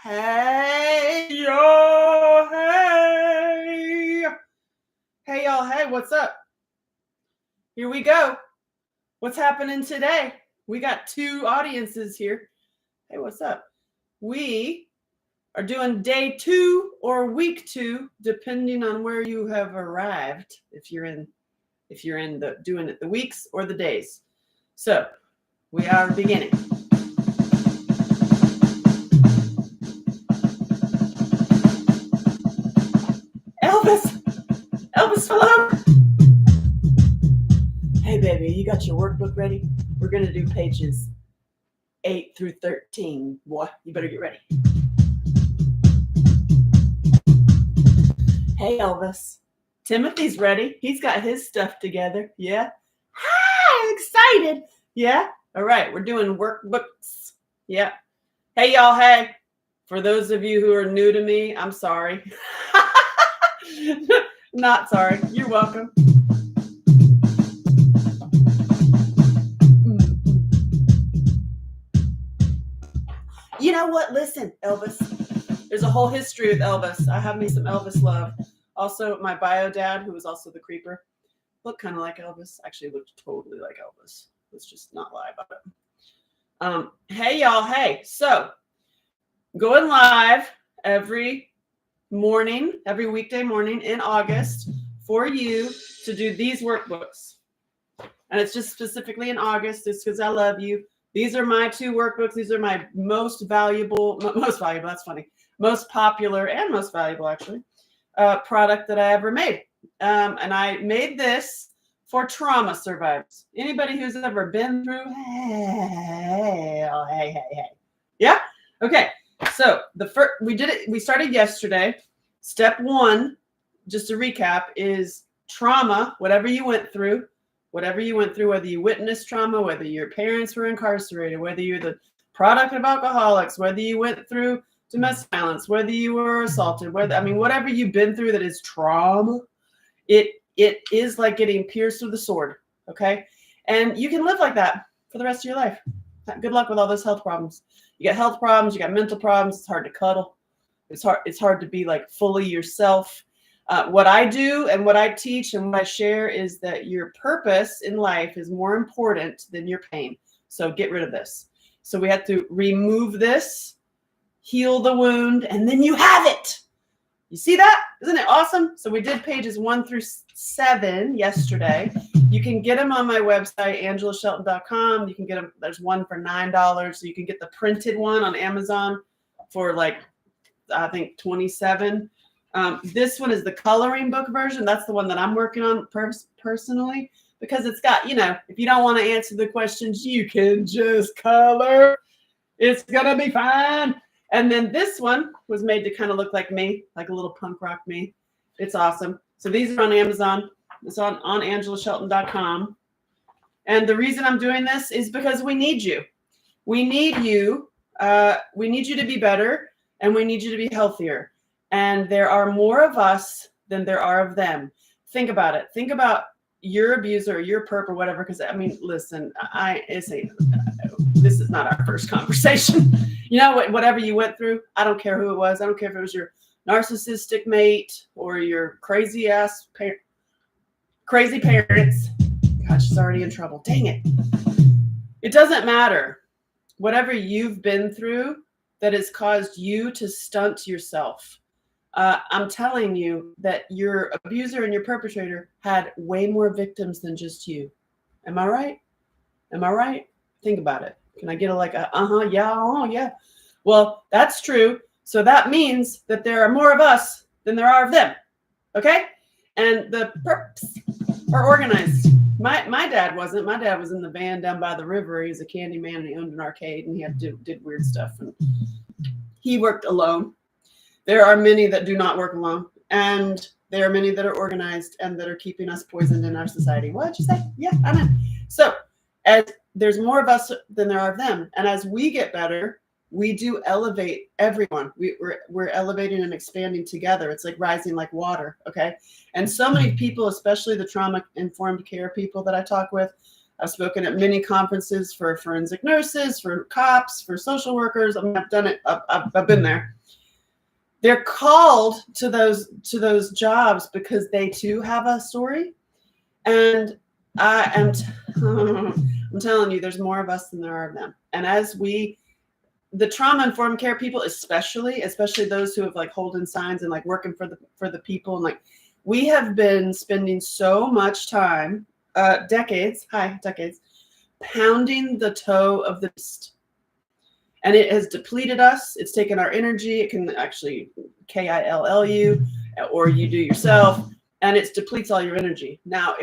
Hey, y'all, hey. Hey, y'all, hey, what's up? Here we go. What's happening today? We got two audiences here. Hey, what's up? We are doing day 2 or week 2, depending on where you have arrived, if you're in the doing it the weeks or the days. So we are beginning. Elvis fell over. Hey, baby, you got your workbook ready? We're going to do pages 8 through 13. Boy, you better get ready. Hey, Elvis. Timothy's ready. He's got his stuff together. Yeah. Hi, I'm excited. Yeah. All right. We're doing workbooks. Yeah. Hey, y'all. Hey. For those of you who are new to me, I'm sorry. Not sorry. You're welcome. You know what? Listen, Elvis. There's a whole history with Elvis. I have me some Elvis love. Also, my bio dad, who was also the creeper, looked kind of like Elvis. Actually, looked totally like Elvis. Let's just not lie about it. Hey, y'all. Hey. So, going live every morning, every weekday morning in August for you to do these workbooks. And it's just specifically in August. It's because I love you. These are my 2 workbooks. These are my most valuable, that's funny, most popular and most valuable, actually, product that I ever made. And I made this for trauma survivors. Anybody who's ever been through, hey. Yeah? Okay. So we started yesterday. Step 1, just to recap, is trauma, whatever you went through, whether you witnessed trauma, whether your parents were incarcerated, whether you're the product of alcoholics, whether you went through domestic violence, whether you were assaulted, whatever you've been through that is trauma, it is like getting pierced with a sword, okay? And you can live like that for the rest of your life. Good luck with all those health problems. You got health problems, you got mental problems, it's hard to cuddle. It's hard to be like fully yourself. What I do and what I teach and what I share is that your purpose in life is more important than your pain. So get rid of this. So we have to remove this, heal the wound, and then you have it. You see that? Isn't it awesome? So we did pages 1 through 7 yesterday. You can get them on my website, angelashelton.com. You can get them. There's one for $9. So you can get the printed one on Amazon for like, I think, $27. This one is the coloring book version. That's the one that I'm working on personally, because it's got, if you don't want to answer the questions, you can just color. It's going to be fine. And then this one was made to kind of look like me, like a little punk rock me. It's awesome. So these are on Amazon. It's on angelashelton.com. And the reason I'm doing this is because we need you. We need you. We need you to be better, and we need you to be healthier. And there are more of us than there are of them. Think about it. Think about your abuser, or your perp, or whatever. Because listen, this is not our first conversation. Whatever you went through, I don't care who it was. I don't care if it was your narcissistic mate or your crazy parents. Gosh, she's already in trouble. Dang it. It doesn't matter. Whatever you've been through that has caused you to stunt yourself. I'm telling you that your abuser and your perpetrator had way more victims than just you. Am I right? Am I right? Think about it. Can I get yeah. Well, that's true. So that means that there are more of us than there are of them. Okay? And the perps are organized. My dad wasn't. My dad was in the van down by the river. He was a candy man, and he owned an arcade, and he did weird stuff. And he worked alone. There are many that do not work alone, and there are many that are organized and that are keeping us poisoned in our society. What did you say? Yeah, I know. So as there's more of us than there are of them, and as we get better, we do elevate everyone. We're elevating and expanding together. It's like rising like water, okay? And so many people, especially the trauma-informed care people that I talk with, I've spoken at many conferences for forensic nurses, for cops, for social workers. I mean, I've done it. I've been there. They're called to those jobs because they too have a story. And I am I'm telling you, there's more of us than there are of them. And as the trauma-informed care people, especially those who have like holding signs and like working for the people, and like we have been spending so much time, decades, pounding the toe of the beast. And it has depleted us. It's taken our energy. It can actually kill you, or you do yourself, and it depletes all your energy. Now,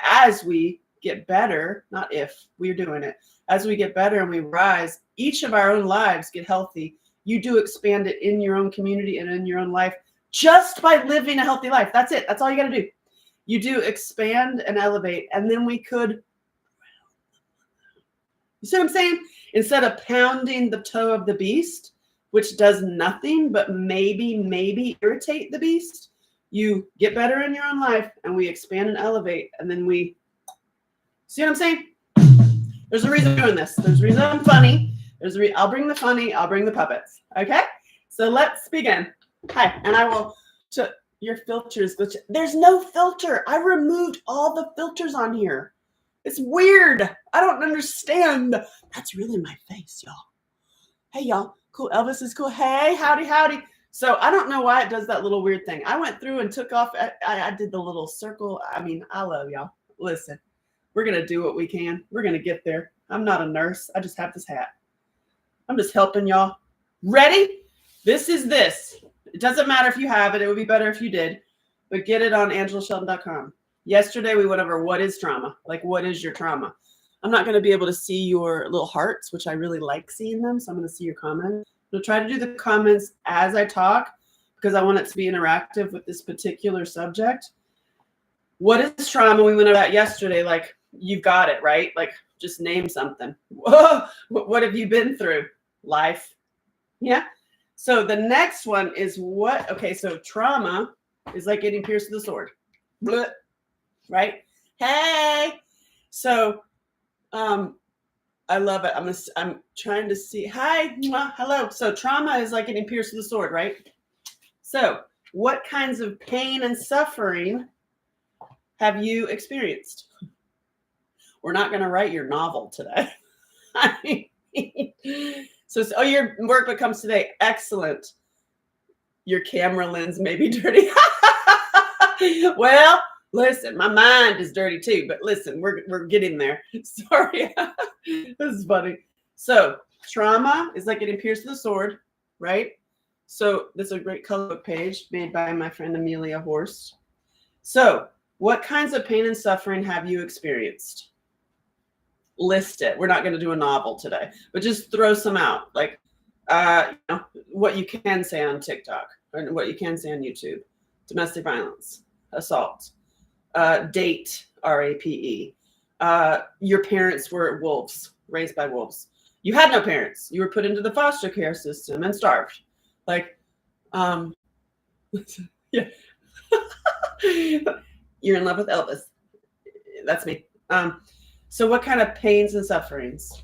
as we get better, not if, we're doing it, as we get better and we rise, each of our own lives get healthy. You do expand it in your own community and in your own life just by living a healthy life. That's it. That's all you got to do. You do expand and elevate, and then we could, you see what I'm saying? Instead of pounding the toe of the beast, which does nothing but maybe irritate the beast, you get better in your own life and we expand and elevate. And then we, see what I'm saying? There's a reason I'm doing this. There's a reason I'm funny. I'll bring the funny. I'll bring the puppets. Okay? So let's begin. Hi. And I will, your filters, there's no filter. I removed all the filters on here. It's weird. I don't understand. That's really my face, y'all. Hey, y'all. Cool. Elvis is cool. Hey, howdy. So I don't know why it does that little weird thing. I went through and took off. I did the little circle. I mean, I love y'all. Listen, we're going to do what we can. We're going to get there. I'm not a nurse. I just have this hat. I'm just helping y'all. Ready? This is this. It doesn't matter if you have it. It would be better if you did. But get it on AngelaShelton.com. Yesterday, we went over what is trauma. Like, what is your trauma? I'm not going to be able to see your little hearts, which I really like seeing them. So I'm going to see your comments. I'm going to try to do the comments as I talk because I want it to be interactive with this particular subject. What is trauma? We went over that yesterday. Like, you've got it, right? Like, just name something. Whoa, what have you been through? Life. Yeah. So the next one is what? Okay, so trauma is like getting pierced with a sword. Blah. Right? Hey. So I love it. I'm trying to see. Hi. Hello. So trauma is like getting pierced with a sword, right? So what kinds of pain and suffering have you experienced? We're not going to write your novel today. So your workbook comes today. Excellent. Your camera lens may be dirty. Well, listen, my mind is dirty too, but listen, we're getting there. Sorry. This is funny. So trauma is like getting pierced with a sword, right? So this is a great color book page made by my friend Amelia Horst. So what kinds of pain and suffering have you experienced? List it. We're not going to do a novel today, but just throw some out. Like what you can say on TikTok or what you can say on YouTube. Domestic violence, assault, date, RAPE. Your parents were wolves, raised by wolves. You had no parents. You were put into the foster care system and starved. Like, yeah. You're in love with Elvis. That's me. So what kind of pains and sufferings?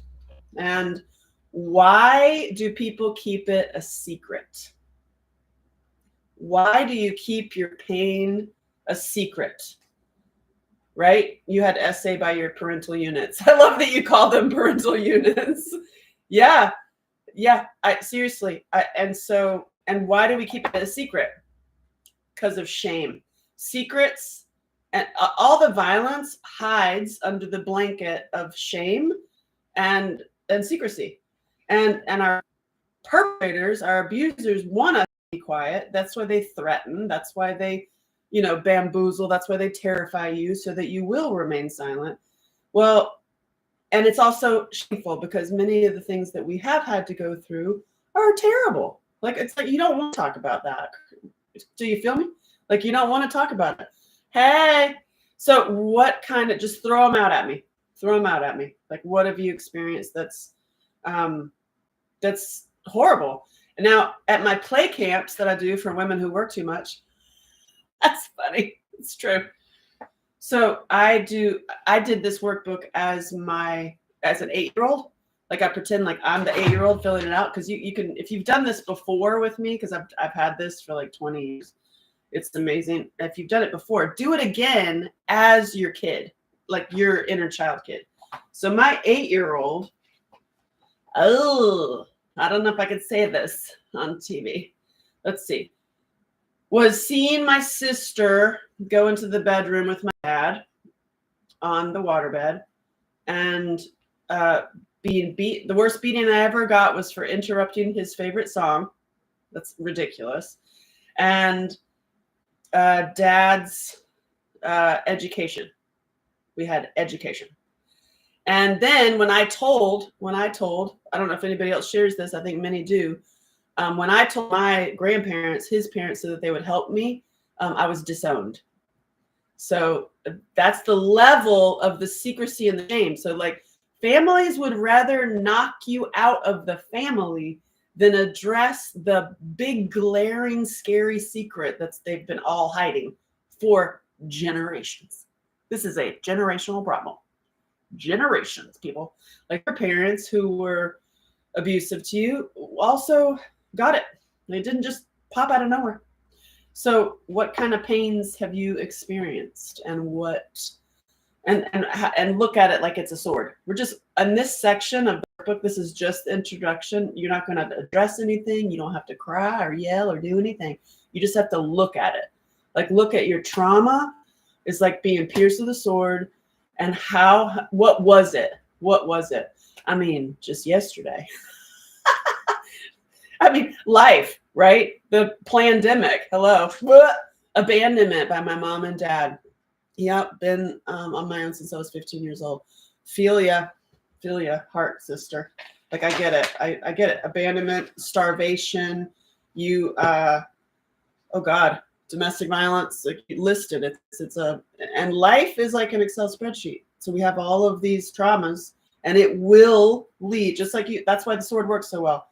And why do people keep it a secret? Why do you keep your pain a secret? Right? You had essay by your parental units. I love that you call them parental units. Yeah. Seriously. And why do we keep it a secret? Because of shame. Secrets and all the violence hides under the blanket of shame and secrecy. And our perpetrators, our abusers want us to be quiet. That's why they threaten. That's why they, bamboozle. That's why they terrify you so that you will remain silent. Well, and it's also shameful because many of the things that we have had to go through are terrible. Like, it's like, you don't want to talk about that. Do you feel me? Like, you don't want to talk about it. Hey, so what kind of, just throw them out at me. Throw them out at me. Like, what have you experienced that's horrible? And now at my play camps that I do for women who work too much, that's funny. It's true. So I did this workbook as an 8-year-old. Like I pretend like I'm the 8-year-old filling it out, because you can, if you've done this before with me, because I've had this for like 20 years. It's amazing. If you've done it before, do it again as your kid, like your inner child kid. So my 8-year-old, oh, I don't know if I could say this on TV. Let's see. Was seeing my sister go into the bedroom with my dad on the waterbed, and being beat. The worst beating I ever got was for interrupting his favorite song. That's ridiculous. And dad's education. We had education. And then when I told, I don't know if anybody else shares this, I think many do. When I told my grandparents, his parents, so that they would help me, I was disowned. So that's the level of the secrecy and the shame. So like families would rather knock you out of the family than address the big, glaring, scary secret they've been all hiding for generations. This is a generational problem. Generations, people. Like your parents who were abusive to you also got it. They didn't just pop out of nowhere. So what kind of pains have you experienced, and and look at it like it's a sword. We're just in this section of the book. This is just introduction. You're not going to address anything. You don't have to cry or yell or do anything. You just have to look at it. Like look at your trauma. It's like being pierced with a sword. And what was it? What was it? I mean, just yesterday. I mean, life, right? The pandemic. Hello. Abandonment by my mom and dad. Yep, been on my own since I was 15 years old. Feel ya, heart sister. Like I get it. I get it. Abandonment, starvation. You, oh God, domestic violence. Like listed. And life is like an Excel spreadsheet. So we have all of these traumas, and it will lead, just like you. That's why the sword works so well.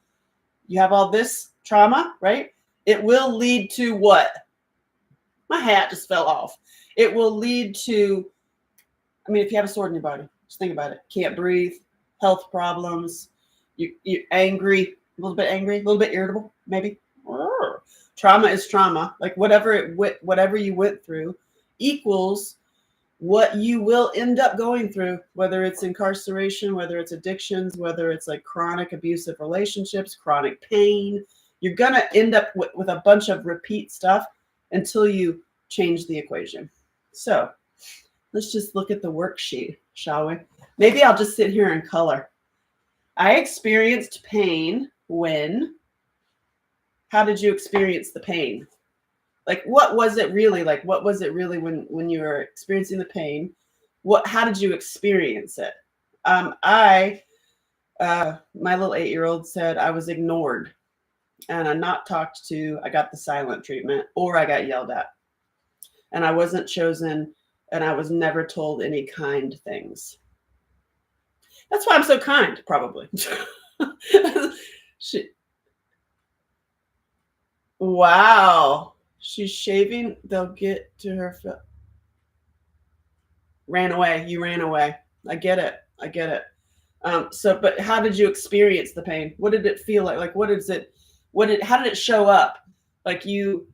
You have all this trauma, right? It will lead to what? My hat just fell off. It will lead to, I mean, if you have a sword in your body, just think about it. Can't breathe, health problems, you're angry, a little bit irritable, maybe. Trauma is trauma. Like whatever you went through equals what you will end up going through, whether it's incarceration, whether it's addictions, whether it's like chronic abusive relationships, chronic pain. You're going to end up with a bunch of repeat stuff until you change the equation. So let's just look at the worksheet, shall we? Maybe I'll just sit here and color. I experienced pain when. How did you experience the pain? Like, what was it really like? What was it really when you were experiencing the pain? How did you experience it? My little 8-year-old said I was ignored and I'm not talked to. I got the silent treatment, or I got yelled at, and I wasn't chosen, and I was never told any kind things. That's why I'm so kind, probably. Wow. She's shaving. They'll get to her. Ran away. You ran away. I get it. But how did you experience the pain? What did it feel like? Like, how did it show up? Like you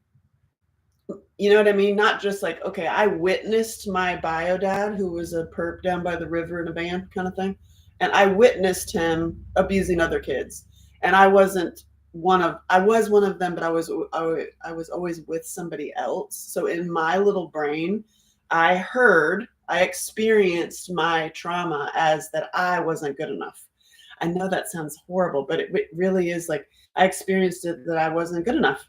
know what I mean? Not just like, okay, I witnessed my bio dad, who was a perp down by the river in a van kind of thing. And I witnessed him abusing other kids. And I was one of them, but I was always with somebody else. So in my little brain, I experienced my trauma as that I wasn't good enough. I know that sounds horrible, but it really is. Like I experienced it that I wasn't good enough.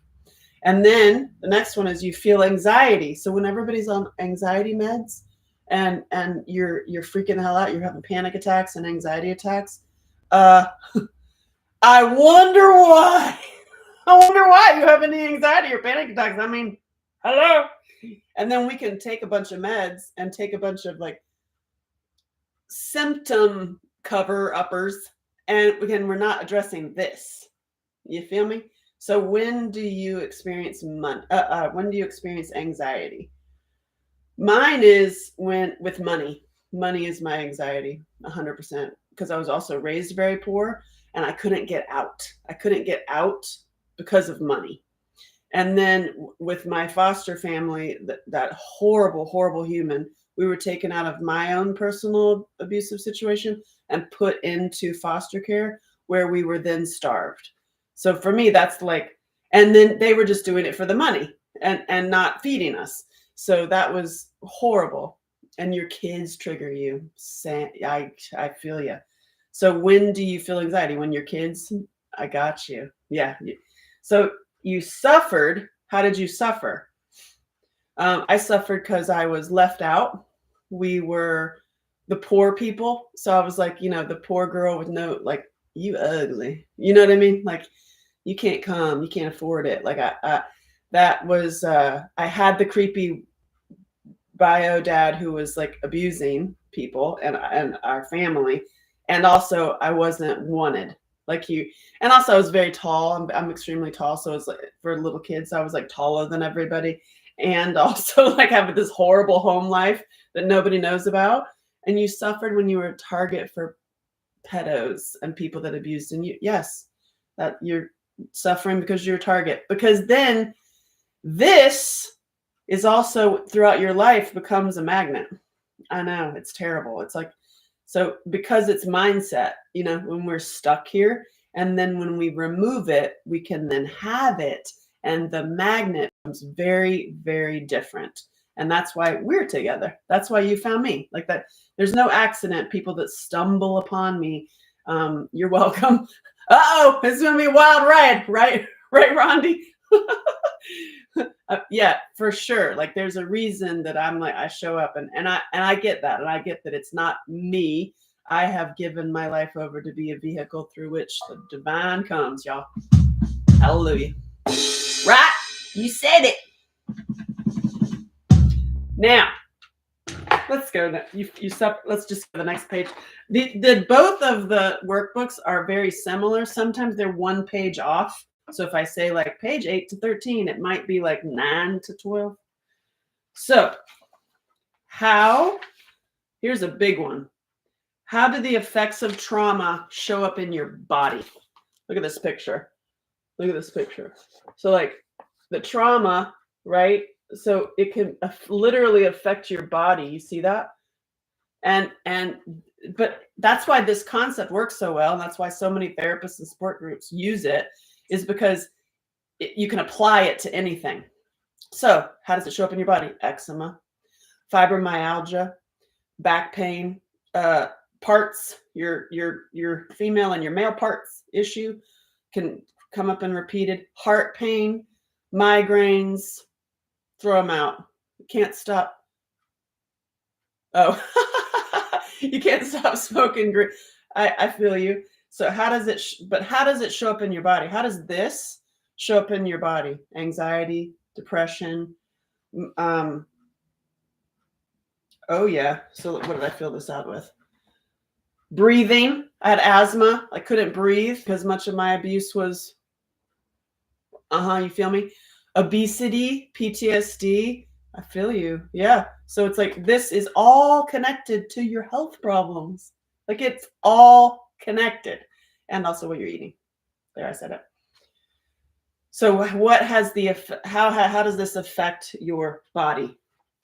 And then the next one is you feel anxiety. So when everybody's on anxiety meds and you're freaking the hell out, you're having panic attacks and anxiety attacks. I wonder why. You have any anxiety or panic attacks. I mean, hello. And then we can take a bunch of meds and take a bunch of like symptom cover-uppers, and we're not addressing this. You feel me? So when do you experience anxiety? Mine is when with money. Money is my anxiety, 100%, because I was also raised very poor and I couldn't get out. I couldn't get out because of money. And then with my foster family, that horrible, horrible human, we were taken out of my own personal abusive situation and put into foster care where we were then starved. So for me, that's like, and then they were just doing it for the money and not feeding us. So that was horrible. And your kids trigger you. I feel you. So when do you feel anxiety? When your kids? I got you. Yeah. So you suffered. How did you suffer? I suffered because I was left out. We were the poor people. So I was like, the poor girl with no, like, you ugly. You know what I mean? Like, you can't come. You can't afford it. Like, that was, I had the creepy bio dad who was like abusing people and our family. And also, I wasn't wanted. Like you, and also I was very tall. I'm extremely tall, so it's like for little kids, I was like taller than everybody, and also like having this horrible home life that nobody knows about. And you suffered when you were a target for pedos and people that abused and you. Yes, that you're suffering because you're a target. Because then this is also throughout your life becomes a magnet. I know it's terrible. It's like, so because it's mindset, when we're stuck here, and then when we remove it, we can then have it. And the magnet becomes very, very different. And that's why we're together. That's why you found me. Like that. There's no accident. People that stumble upon me. You're welcome. Uh-oh, it's gonna be a wild ride, right? Right, Rondi? Yeah, for sure. Like there's a reason that I'm like I show up and I get that, and I get that it's not me. I have given my life over to be a vehicle through which the divine comes, y'all. Hallelujah. Right? You said it. Now, let's go. Let's just go to the next page. The both of the workbooks are very similar. Sometimes they're one page off. So if I say like page 8 to 13, it might be like 9 to 12. So here's a big one. How do the effects of trauma show up in your body? Look at this picture. Look at this picture. So like the trauma, right? So it can literally affect your body. You see that? But that's why this concept works so well. And that's why so many therapists and support groups use it, is because you can apply it to anything. So how does it show up in your body? Eczema, fibromyalgia, back pain, parts, your female and your male parts issue can come up and repeated, heart pain, migraines, throw them out. Can't stop. Oh, you can't stop smoking. I feel you. So how does it, how does it show up in your body? How does this show up in your body? Anxiety, depression. Oh yeah. So what did I fill this out with? Breathing. I had asthma. I couldn't breathe because much of my abuse was, you feel me? Obesity, PTSD. I feel you. Yeah. So it's like this is all connected to your health problems. Like it's all connected. And also what you're eating. There, I said it. So what has how does this affect your body?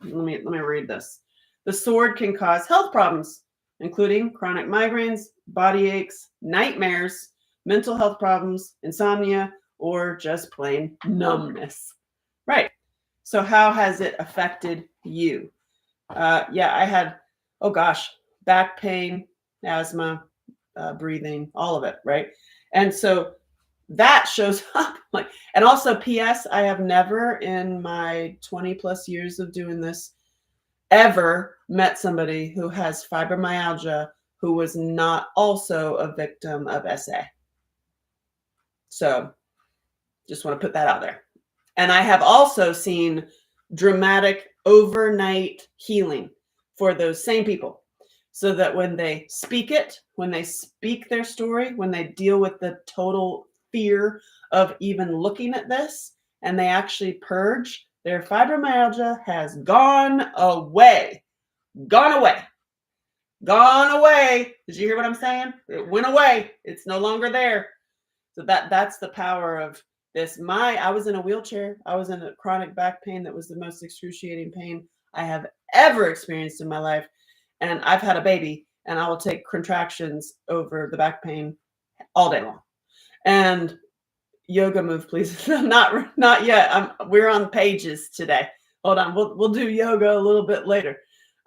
Let me read this. The sword can cause health problems, including chronic migraines, body aches, nightmares, mental health problems, insomnia, or just plain numbness. Right. So how has it affected you? Yeah, I had, back pain, asthma, breathing, all of it. Right. And so that shows up like, and also PS, I have never in my 20 plus years of doing this ever met somebody who has fibromyalgia who was not also a victim of SA. So just want to put that out there. And I have also seen dramatic overnight healing for those same people, so that when they speak it, when they speak their story, when they deal with the total fear of even looking at this, and they actually purge, Their fibromyalgia has gone away. Gone away. Gone away. Did you hear what I'm saying? It went away. It's no longer there. So that's the power of this. I was in a wheelchair. I was in a chronic back pain that was the most excruciating pain I have ever experienced in my life. And I've had a baby, and I will take contractions over the back pain all day long. And yoga move, please. Not yet. We're on pages today. Hold on. We'll do yoga a little bit later.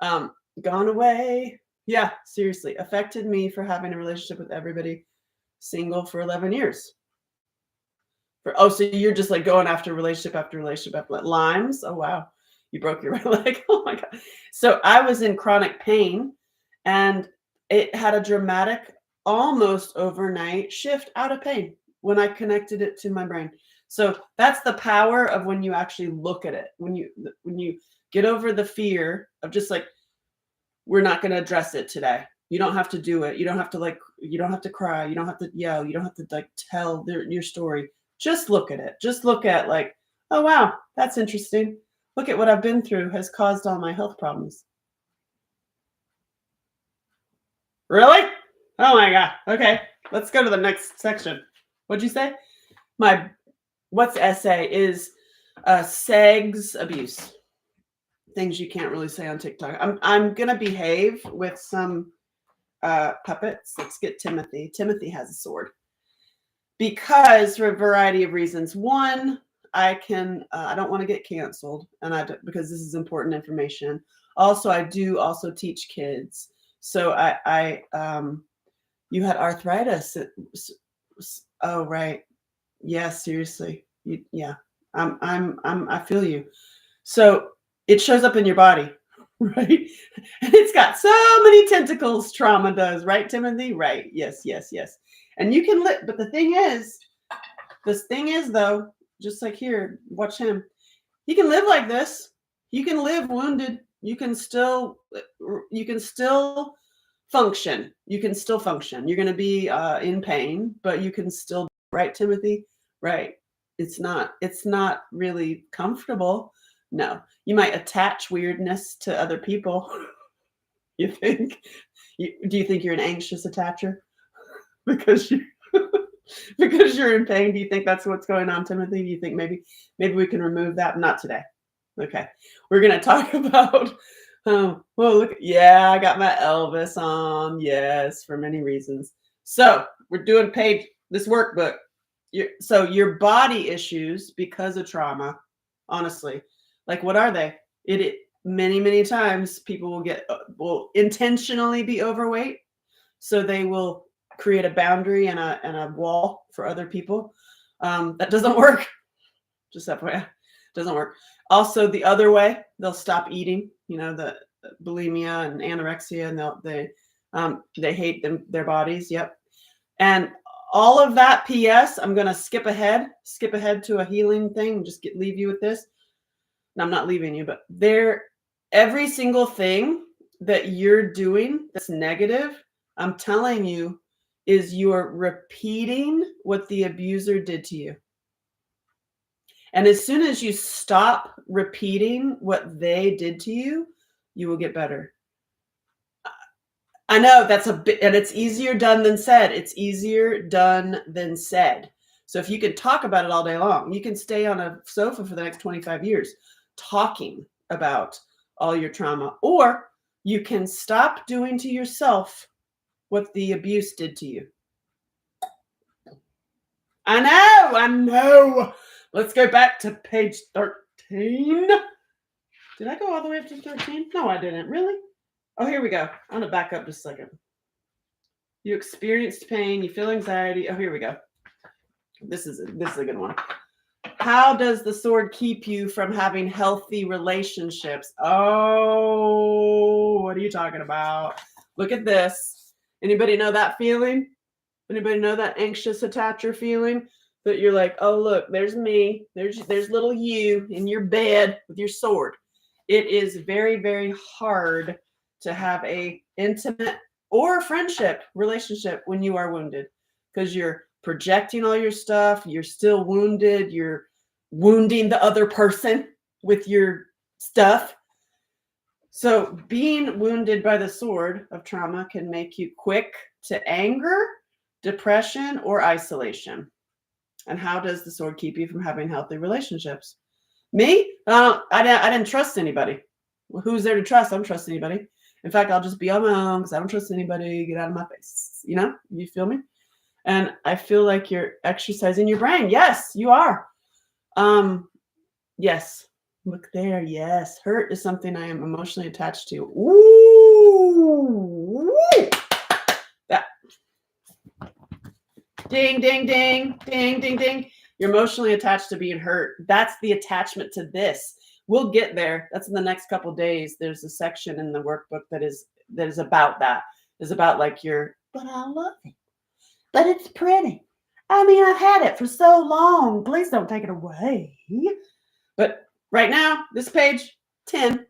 Gone away. Yeah, seriously. Affected me for having a relationship with everybody. Single for 11 years. So you're just like going after relationship after relationship after Lymes? Oh, wow. You broke your right leg. Oh, my God. So I was in chronic pain, and it had a dramatic, almost overnight shift out of pain when I connected it to my brain. So that's the power of when you actually look at it. When you get over the fear of just like, we're not going to address it today. You don't have to do it. You don't have to you don't have to cry. You don't have to yell. You don't have to tell your story. Just look at it. Just look at oh, wow, that's interesting. Look at what I've been through has caused all my health problems. Really? Oh my God. Okay. Let's go to the next section. What'd you say? What's essay is sex abuse. Things you can't really say on TikTok. I'm gonna behave with some puppets. Let's get Timothy. Timothy has a sword. Because for a variety of reasons. One, I don't want to get canceled, and because this is important information. Also, I do also teach kids. So you had arthritis. Oh, right. Yeah, seriously. Yeah. I feel you. So it shows up in your body, right? And it's got so many tentacles, trauma does, right, Timothy? Right. Yes. And you can live, but this thing is though, just like here, watch him. He can live like this. You can live wounded. You can still function. You can still function. You're going to be in pain, but you can still, right, Timothy? Right. It's not really comfortable. No, you might attach weirdness to other people. You think? Do you think you're an anxious attacher? Because you're in pain. Do you think that's what's going on, Timothy? Do you think maybe we can remove that? Not today. Okay. We're going to talk about, well, look, I got my Elvis on. Yes, for many reasons. So we're doing this workbook. So your body issues because of trauma, honestly, what are they? Many times people will intentionally be overweight. So they will create a boundary and a wall for other people. That doesn't work. Just that way, doesn't work. Also, the other way, they'll stop eating. The bulimia and anorexia, and they hate their bodies. Yep. And all of that. P.S. I'm gonna skip ahead to a healing thing. Just leave you with this. And I'm not leaving you, but every single thing that you're doing that's negative, I'm telling you, is you're repeating what the abuser did to you. And as soon as you stop repeating what they did to you, you will get better. I know that's and it's easier done than said. It's easier done than said. So if you can talk about it all day long, you can stay on a sofa for the next 25 years talking about all your trauma, or you can stop doing to yourself what the abuse did to you. I know. Let's go back to page 13. Did I go all the way up to 13? No, I didn't. Really? Oh, here we go. I'm going to back up just a second. You experienced pain. You feel anxiety. Oh, here we go. This is a good one. How does the sword keep you from having healthy relationships? Oh, what are you talking about? Look at this. Anybody know that feeling? Anybody know that anxious attacher feeling? That you're like, oh, look, there's me. There's little you in your bed with your sword. It is very, very hard to have a intimate or friendship relationship when you are wounded, because you're projecting all your stuff. You're still wounded. You're wounding the other person. with your stuff. So being wounded by the sword of trauma can make you quick to anger, depression, or isolation. And how does the sword keep you from having healthy relationships? Me? I didn't trust anybody. Well, who's there to trust? I don't trust anybody. In fact, I'll just be on my own because I don't trust anybody. Get out of my face. You feel me? And I feel like you're exercising your brain. Yes, you are. Yes. Look there. Yes. Hurt is something I am emotionally attached to. Ooh. That. Ding, ding, ding, ding, ding, ding. You're emotionally attached to being hurt. That's the attachment to this. We'll get there. That's in the next couple of days. There's a section in the workbook that is about that. Is about like but I love it. But it's pretty. I mean, I've had it for so long. Please don't take it away. But right now, this page 10,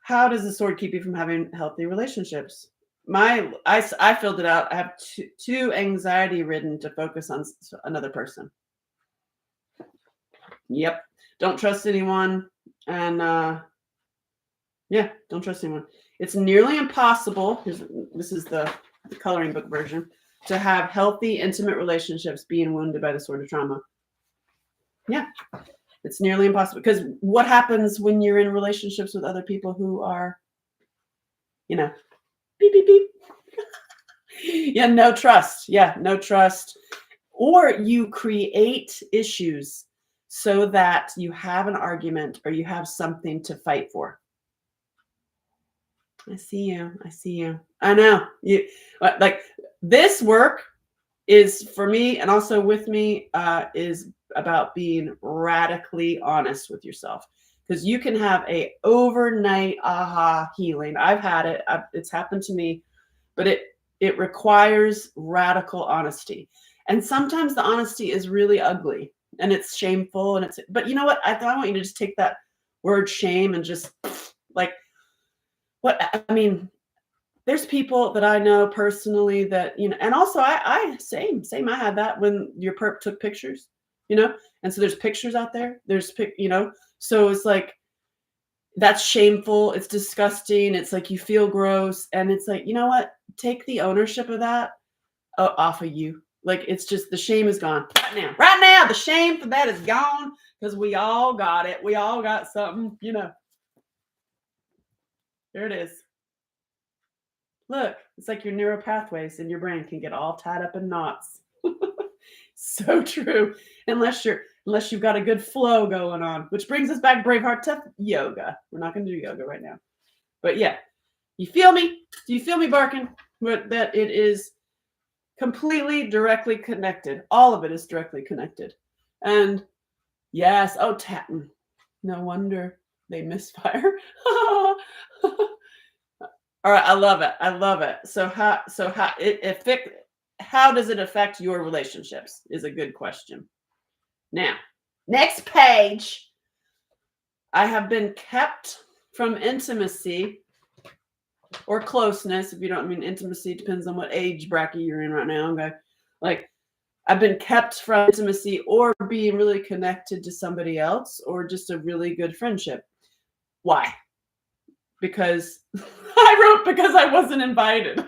how does the sword keep you from having healthy relationships? I filled it out. I have too anxiety ridden to focus on another person. Yep. Don't trust anyone. And don't trust anyone. It's nearly impossible. This is the coloring book version, to have healthy, intimate relationships being wounded by the sword of trauma. Yeah. It's nearly impossible, because what happens when you're in relationships with other people who are, beep, beep, beep. Yeah, no trust. Yeah, no trust. Or you create issues so that you have an argument or you have something to fight for. I see you. I know. Like this work is for me, and also with me, is about being radically honest with yourself, because you can have a overnight aha healing. I've had it. It's happened to me, but it requires radical honesty. And sometimes the honesty is really ugly and it's shameful, but you know what? I want you to just take that word shame and just there's people that I know personally that, and also I had that when your perp took pictures, and so there's pictures out there. So it's like, that's shameful. It's disgusting. It's like you feel gross. And it's like, you know what? Take the ownership of that off of you. Like, it's just, the shame is gone right now. Right now, the shame for that is gone, because we all got it. We all got something, There it is. Look, it's like your neural pathways in your brain can get all tied up in knots. So true. Unless you've got a good flow going on, which brings us back Braveheart to yoga. We're not going to do yoga right now. But yeah, you feel me? Do you feel me barking? But that it is completely directly connected. All of it is directly connected. And yes, Tatton. No wonder they misfire. All right, I love it. So how does it affect your relationships is a good question. Now, next page. I have been kept from intimacy or closeness. If you don't mean intimacy, depends on what age bracket you're in right now. Okay, like I've been kept from intimacy or being really connected to somebody else, or just a really good friendship. Why? Because because I wasn't invited.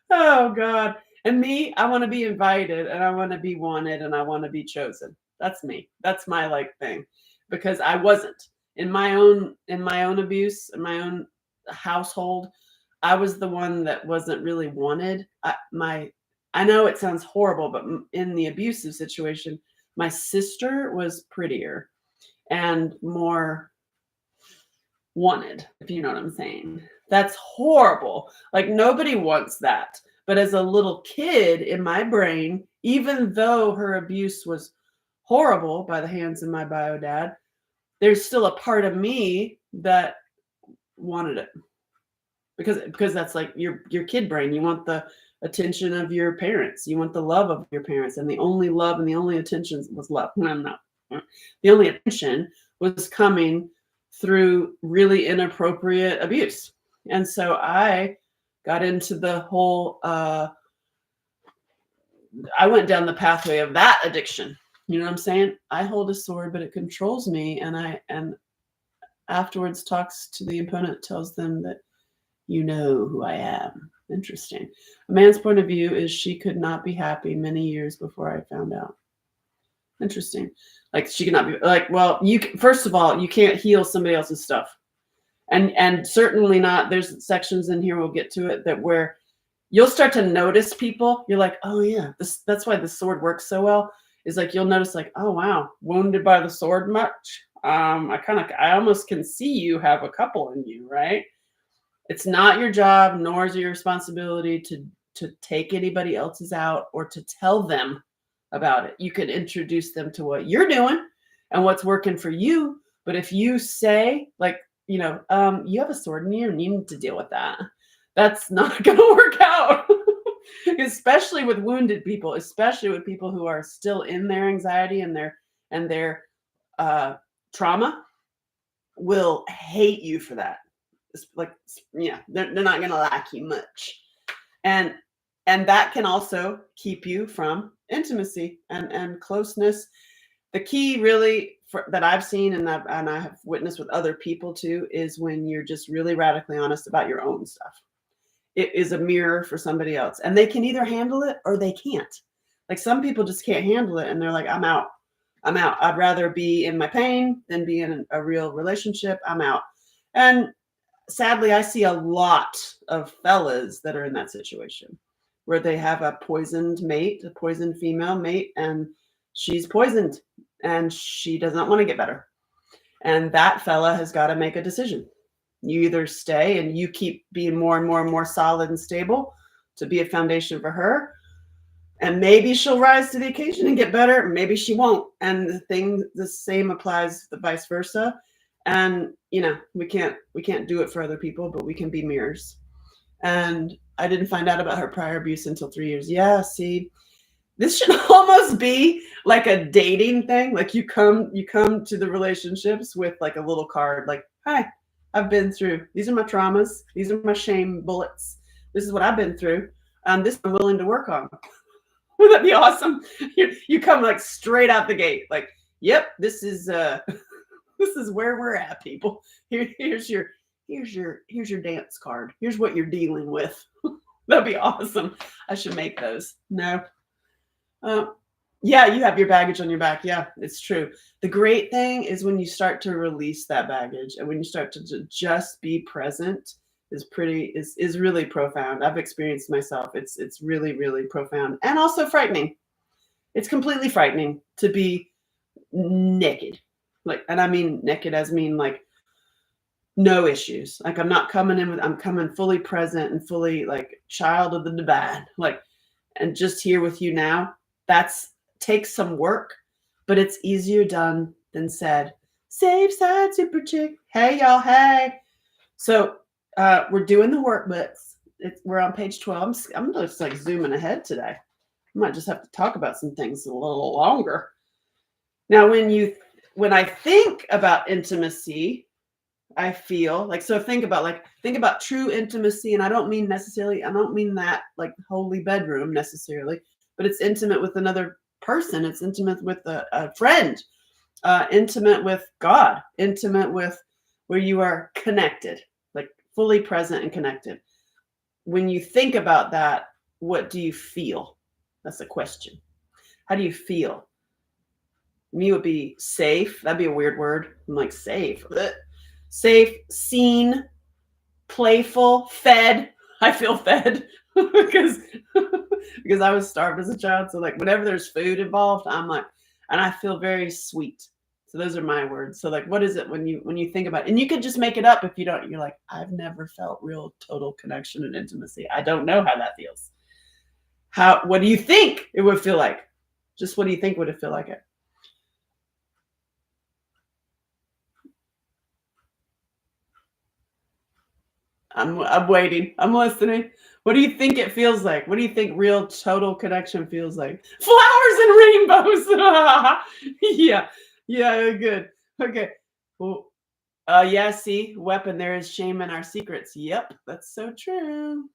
Oh God. And me, I want to be invited, and I want to be wanted, and I want to be chosen. That's me. That's my thing. Because I wasn't in my own abuse, in my own household. I was the one that wasn't really wanted. I know it sounds horrible, but in the abusive situation, my sister was prettier and more wanted, if you know what I'm saying. That's horrible. Like, nobody wants that. But as a little kid in my brain, even though her abuse was horrible by the hands of my bio dad, there's still a part of me that wanted it. Because that's like your kid brain. You want the attention of your parents. You want the love of your parents. And the only love and the only attention was love. No. The only attention was coming through really inappropriate abuse. And so I got into the whole, I went down the pathway of that addiction. You know what I'm saying? I hold a sword, but it controls me, and afterwards talks to the opponent, tells them that you know who I am. Interesting. A man's point of view is she could not be happy many years before I found out. Interesting. Like she cannot be like, well, first of all, you can't heal somebody else's stuff. And certainly not, there's sections in here, we'll get to it, that where you'll start to notice people. You're like, oh yeah, that's why the sword works so well. Is like you'll notice like, oh wow, wounded by the sword much? I almost can see you have a couple in you, right? It's not your job, nor is it your responsibility to take anybody else's out or to tell them about it. You can introduce them to what you're doing and what's working for you. But if you say like, you have a sword in you and you need to deal with that, that's not going to work out. Especially with wounded people, especially with people who are still in their anxiety and their trauma, will hate you for that. It's like, yeah, they're not going to like you much. And that can also keep you from intimacy and closeness. The key really that I've seen and I have witnessed with other people too is when you're just really radically honest about your own stuff. It is a mirror for somebody else, and they can either handle it or they can't. Like some people just can't handle it and they're like, I'm out. I'd rather be in my pain than be in a real relationship. I'm out. And sadly, I see a lot of fellas that are in that situation where they have a poisoned mate, a poisoned female mate, and she's poisoned and she does not want to get better. And that fella has got to make a decision. You either stay and you keep being more and more and more solid and stable to be a foundation for her. And maybe she'll rise to the occasion and get better. Maybe she won't. And the same applies the vice versa. And, we can't do it for other people, but we can be mirrors. And I didn't find out about her prior abuse until 3 years. Yeah. See, this should almost be like a dating thing. Like you come to the relationships with like a little card, like, hi, I've been through. These are my traumas. These are my shame bullets. This is what I've been through. This I'm willing to work on. Would that be awesome? You come like straight out the gate. Like, yep, this is where we're at, people. Here's your dance card. Here's what you're dealing with. That'd be awesome. I should make those. No. Yeah, you have your baggage on your back. Yeah, it's true. The great thing is when you start to release that baggage and when you start to just be present is really profound. I've experienced myself. It's really, really profound and also frightening. It's completely frightening to be naked. Like, and I mean naked as mean like no issues. Like I'm coming fully present and fully like child of the divine. Like, and just here with you now. Takes some work, but it's easier done than said. Safe side super chick. Hey y'all, hey. So we're doing the workbooks. We're on page 12. I'm just like zooming ahead today. I might just have to talk about some things a little longer. Now, when I think about intimacy, I feel like, so think about true intimacy. And I don't mean that like holy bedroom necessarily, but it's intimate with another person. It's intimate with a friend, intimate with God, intimate with where you are connected, like fully present and connected. When you think about that, what do you feel? That's a question. How do you feel? Me would be safe. That'd be a weird word. I'm like safe. Safe, seen, playful, fed. I feel fed because I was starved as a child. So like whenever there's food involved, I'm like, and I feel very sweet. So those are my words. So like, what is it when you think about it? And you could just make it up if you don't. You're like, I've never felt real total connection and intimacy. I don't know how that feels. What do you think it would feel like? Just what do you think would it feel like it? I'm waiting. I'm listening. What do you think it feels like? What do you think real total connection feels like? Flowers and rainbows. Yeah. Yeah, good. Okay. Well, yeah, see, weapon, there is shame in our secrets. Yep, that's so true.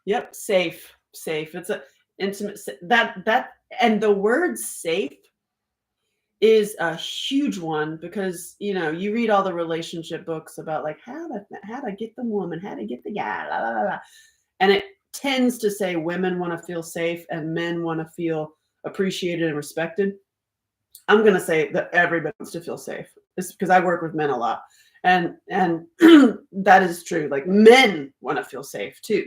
Yep, safe. It's a intimate that And the word safe is a huge one because you read all the relationship books about like how to get the woman, how to get the guy, la, la, la, la. And it tends to say women want to feel safe and men want to feel appreciated and respected. I'm going to say that everybody wants to feel safe. It's because I work with men a lot, and that is true. Like men want to feel safe too,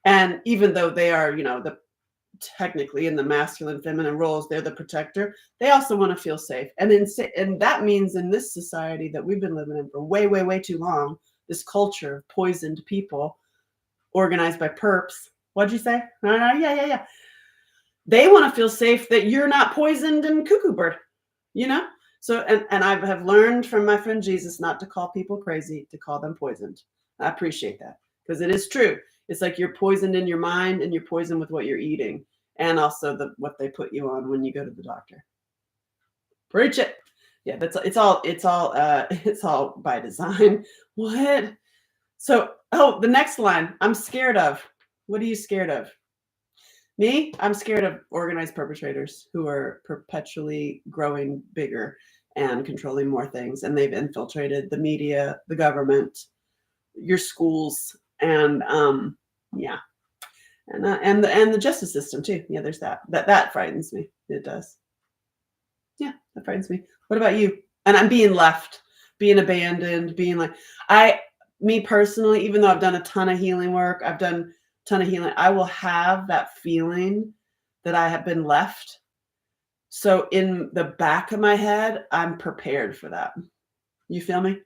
and even though they are the technically in the masculine feminine roles, they're the protector, they also want to feel safe. And that means in this society that we've been living in for way, way, way too long, this culture of poisoned people organized by perps. What'd you say? Yeah. They want to feel safe that you're not poisoned and cuckoo bird, so and I have learned from my friend Jesus not to call people crazy, to call them poisoned. I appreciate that because it is true. It's like you're poisoned in your mind and you're poisoned with what you're eating, and also what they put you on when you go to the doctor. Preach it. Yeah, it's all by design. What? So, the next line, I'm scared of. What are you scared of? Me? I'm scared of organized perpetrators who are perpetually growing bigger and controlling more things, and they've infiltrated the media, the government, your schools, and yeah, and the justice system too. Yeah, there's that frightens me. It does. Yeah, that frightens me. What about you? And I'm being left, being abandoned, being like me personally, even though I've done a ton of healing work, I will have that feeling that I have been left. So in the back of my head, I'm prepared for that. You feel me?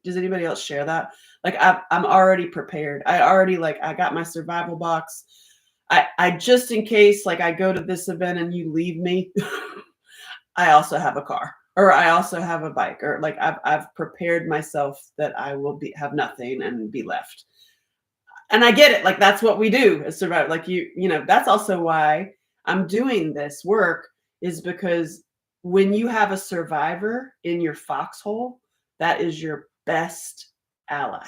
Does anybody else share that? Like I'm already prepared. I got my survival box. I just in case like I go to this event and you leave me, I also have a car, or I also have a bike, or like I've prepared myself that I will have nothing and be left. And I get it. Like that's what we do as survivors. Like that's also why I'm doing this work, is because when you have a survivor in your foxhole, that is your best ally.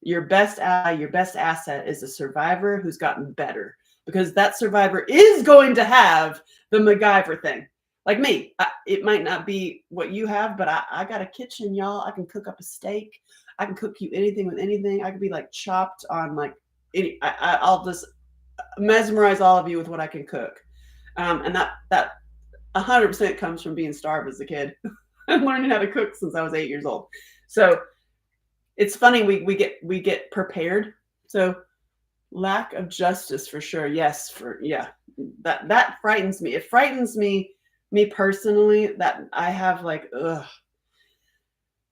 Your best ally, your best asset is a survivor who's gotten better, because that survivor is going to have the MacGyver thing. Like me, it might not be what you have, but I got a kitchen, y'all. I can cook up a steak. I can cook you anything with anything. I could be like chopped on like I'll just mesmerize all of you with what I can cook. And that 100% comes from being starved as a kid and learning how to cook since I was 8 years old. So it's funny, we get prepared. So lack of justice for sure. Yes, that frightens me. It frightens me personally, that I have like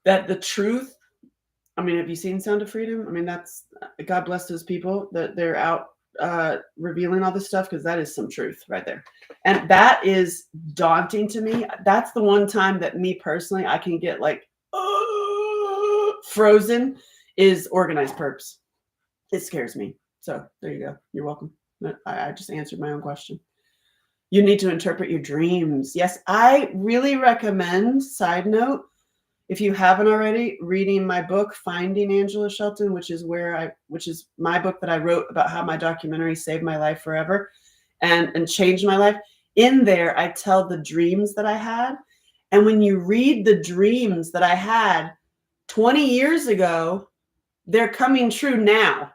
that the truth. I mean, have you seen Sound of Freedom? I mean, that's God bless those people that they're out revealing all this stuff, because that is some truth right there. And that is daunting to me. That's the one time that me personally, I can get like frozen, is organized perps. It scares me. So there you go. You're welcome. I just answered my own question. You need to interpret your dreams. Yes, I really recommend, side note, if you haven't already, reading my book, Finding Angela Shelton, which is my book that I wrote about how my documentary saved my life forever and changed my life. In there, I tell the dreams that I had. And when you read the dreams that I had 20 years ago, they're coming true now.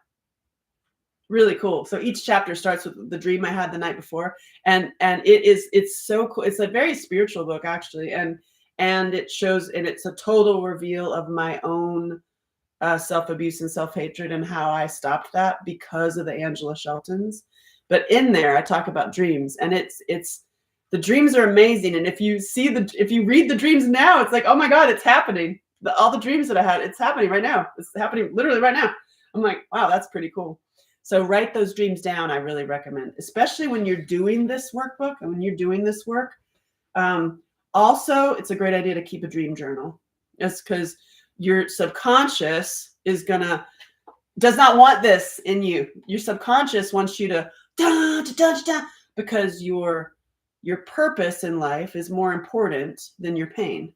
Really cool. So each chapter starts with the dream I had the night before. And it's so cool. It's a very spiritual book, actually. And it shows, and it's a total reveal of my own self-abuse and self-hatred, and how I stopped that because of the Angela Sheltons. But in there, I talk about dreams, and it's the dreams are amazing. And if you read the dreams now, it's like, oh my God, it's happening. All the dreams that I had, it's happening right now. It's happening literally right now. I'm like, wow, that's pretty cool. So write those dreams down. I really recommend, especially when you're doing this workbook and when you're doing this work. Also, it's a great idea to keep a dream journal. It's because your subconscious does not want this in you. Your subconscious wants you to because your purpose in life is more important than your pain.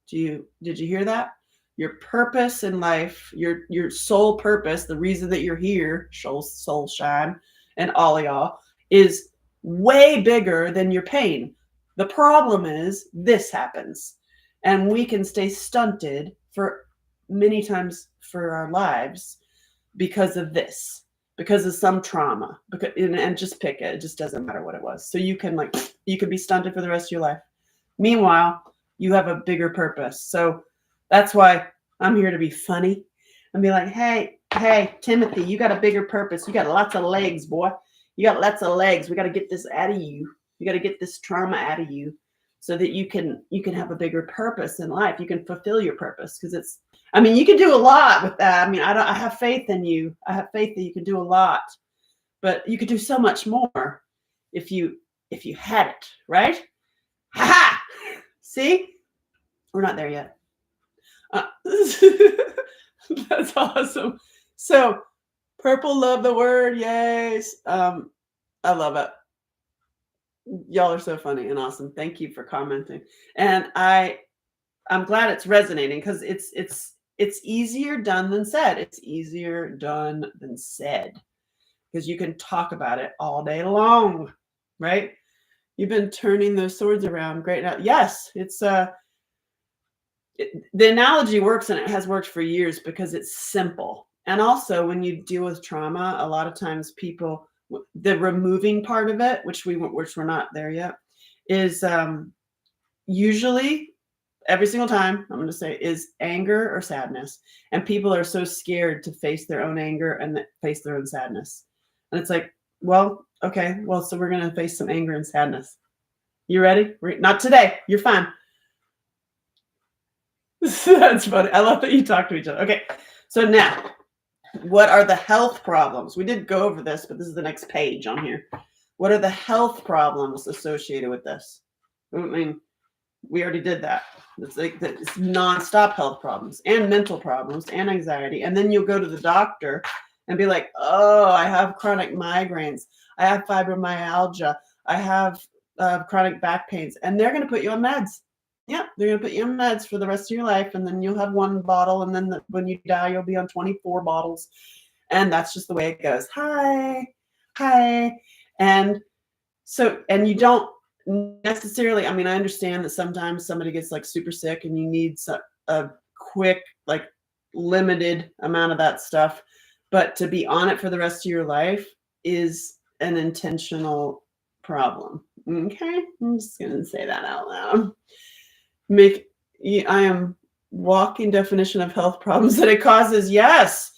Did you hear that? Your purpose in life, your soul purpose, the reason that you're here, soul shine, and all of y'all, is way bigger than your pain. The problem is this happens, and we can stay stunted for many times for our lives because of this, because of some trauma, and just pick it. It just doesn't matter what it was. So you can be stunted for the rest of your life. Meanwhile, you have a bigger purpose. So that's why I'm here to be funny and be like, hey, Timothy, you got a bigger purpose. You got lots of legs, boy. You got lots of legs. We got to get this out of you. You got to get this trauma out of you so that you can have a bigger purpose in life. You can fulfill your purpose, because you can do a lot with that. I have faith in you. I have faith that you can do a lot, but you could do so much more if you had it, right? Ha ha! See? We're not there yet. That's awesome. So, purple, love the word. Yes. I love it. Y'all are so funny and awesome. Thank you for commenting. And I'm glad it's resonating, because it's easier done than said. It's easier done than said, because you can talk about it all day long, right? You've been turning those swords around. Great. Yes, it's the analogy works, and it has worked for years because it's simple. And also, when you deal with trauma, a lot of times people, the removing part of it, which we're not there yet, is usually every single time, I'm going to say, is anger or sadness. And people are so scared to face their own anger and face their own sadness. And it's like, well, okay, well, so we're going to face some anger and sadness. You ready? Not today. You're fine. That's funny. I love that you talk to each other. Okay, so now, what are the health problems? We did go over this, but this is the next page on here. What are the health problems associated with this? I mean, we already did that. It's nonstop health problems and mental problems and anxiety. And then you'll go to the doctor and be like, oh, I have chronic migraines. I have fibromyalgia. I have chronic back pains. And they're going to put you on meds. Yeah, they're going to put you on meds for the rest of your life. And then you'll have one bottle. And then when you die, you'll be on 24 bottles. And that's just the way it goes. Hi. And you don't necessarily, I understand that sometimes somebody gets super sick and you need a quick, limited amount of that stuff. But to be on it for the rest of your life is an intentional problem. Okay? I'm just going to say that out loud. I am walking definition of health problems that it causes. Yes.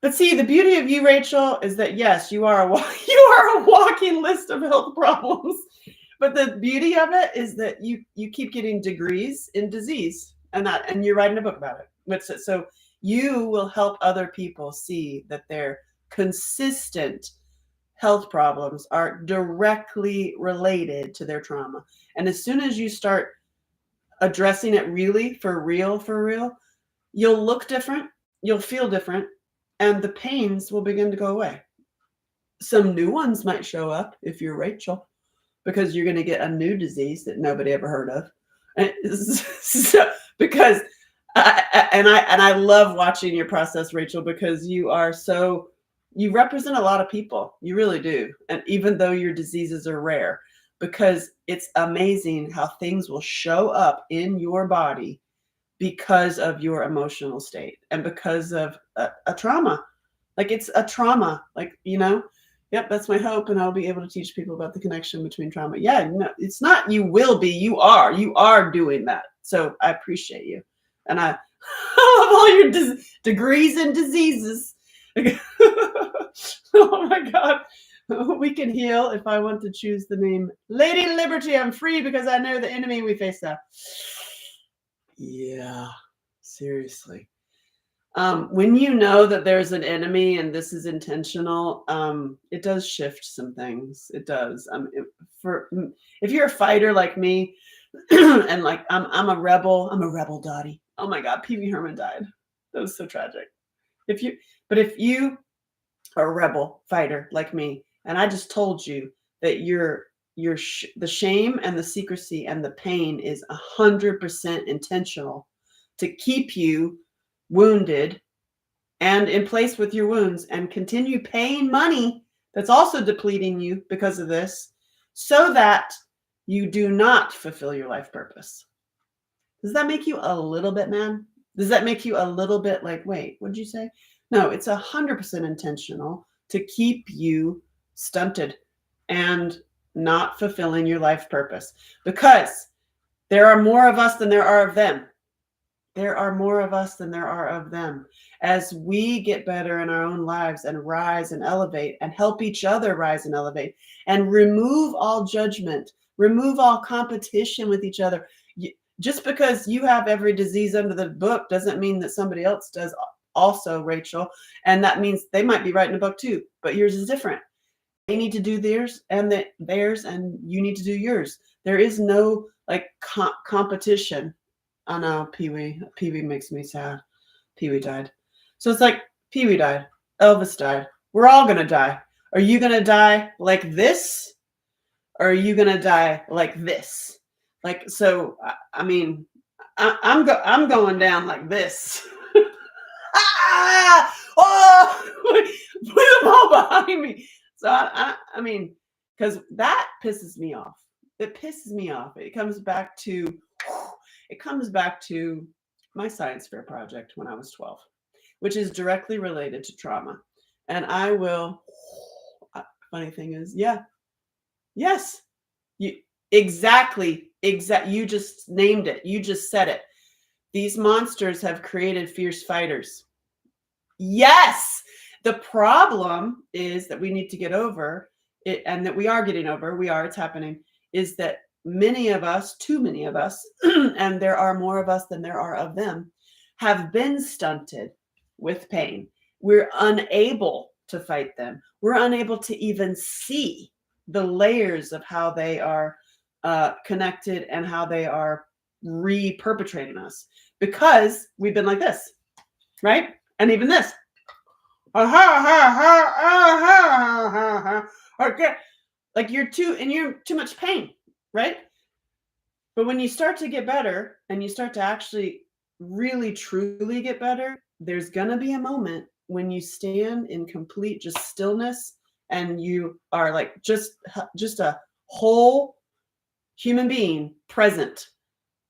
But see, the beauty of you, Rachel, is that yes, you are a walking list of health problems. But the beauty of it is that you keep getting degrees in disease, and you're writing a book about it. So you will help other people see that their consistent health problems are directly related to their trauma. And as soon as you start addressing it really, for real, you'll look different, you'll feel different, and the pains will begin to go away. Some new ones might show up if you're Rachel, because you're going to get a new disease that nobody ever heard of. And I love watching your process, Rachel, because you represent a lot of people. You really do. And even though your diseases are rare, because it's amazing how things will show up in your body because of your emotional state and because of a trauma. It's a trauma, Yep, that's my hope, and I'll be able to teach people about the connection between trauma. Yeah, no, it's not you will be, you are doing that. So I appreciate you. And I love all your degrees and diseases. Oh my God. We can heal if I want to choose the name Lady Liberty. I'm free because I know the enemy we face now. Yeah, seriously. When you know that there's an enemy and this is intentional, it does shift some things. It does. If you're a fighter like me, and I'm a rebel, Dottie. Oh my God, Pee Wee Herman died. That was so tragic. If you are a rebel fighter like me, and I just told you that the shame and the secrecy and the pain is 100% intentional to keep you wounded and in place with your wounds and continue paying money that's also depleting you because of this, so that you do not fulfill your life purpose. Does that make you a little bit mad? Does that make you a little bit like, wait, what did you say? No, it's 100% intentional to keep you stunted and not fulfilling your life purpose, because there are more of us than there are of them. There are more of us than there are of them. As we get better in our own lives and rise and elevate and help each other rise and elevate and remove all judgment, remove all competition with each other. Just because you have every disease under the book doesn't mean that somebody else does also, Rachel. And that means they might be writing a book too, but yours is different. They need to do theirs and theirs, and you need to do yours. There is no like competition. I know, Pee-wee. Pee-wee makes me sad. Pee-wee died. So it's like, Pee-wee died. Elvis died. We're all going to die. Are you going to die like this? Or are you going to die like this? Like, so, I mean, I'm going down like this. Oh, put them all behind me. So, I mean, because that pisses me off. It pisses me off. It comes back to my science fair project when I was 12, which is directly related to trauma. And I will, funny thing is, yes, exactly. You just named it. You just said it. These monsters have created fierce fighters. Yes. The problem is that we need to get over it, and that we are getting over. It's happening, is that many of us, too many of us, and there are more of us than there are of them, have been stunted with pain. We're unable to fight them. We're unable to even see the layers of how they are connected and how they are re-perpetrating us, because we've been like this, right? And even this. Okay. Like you're too much pain, right? But when you start to get better and you start to actually really truly get better, there's gonna be a moment when you stand in complete just stillness and you are like just a whole human being present,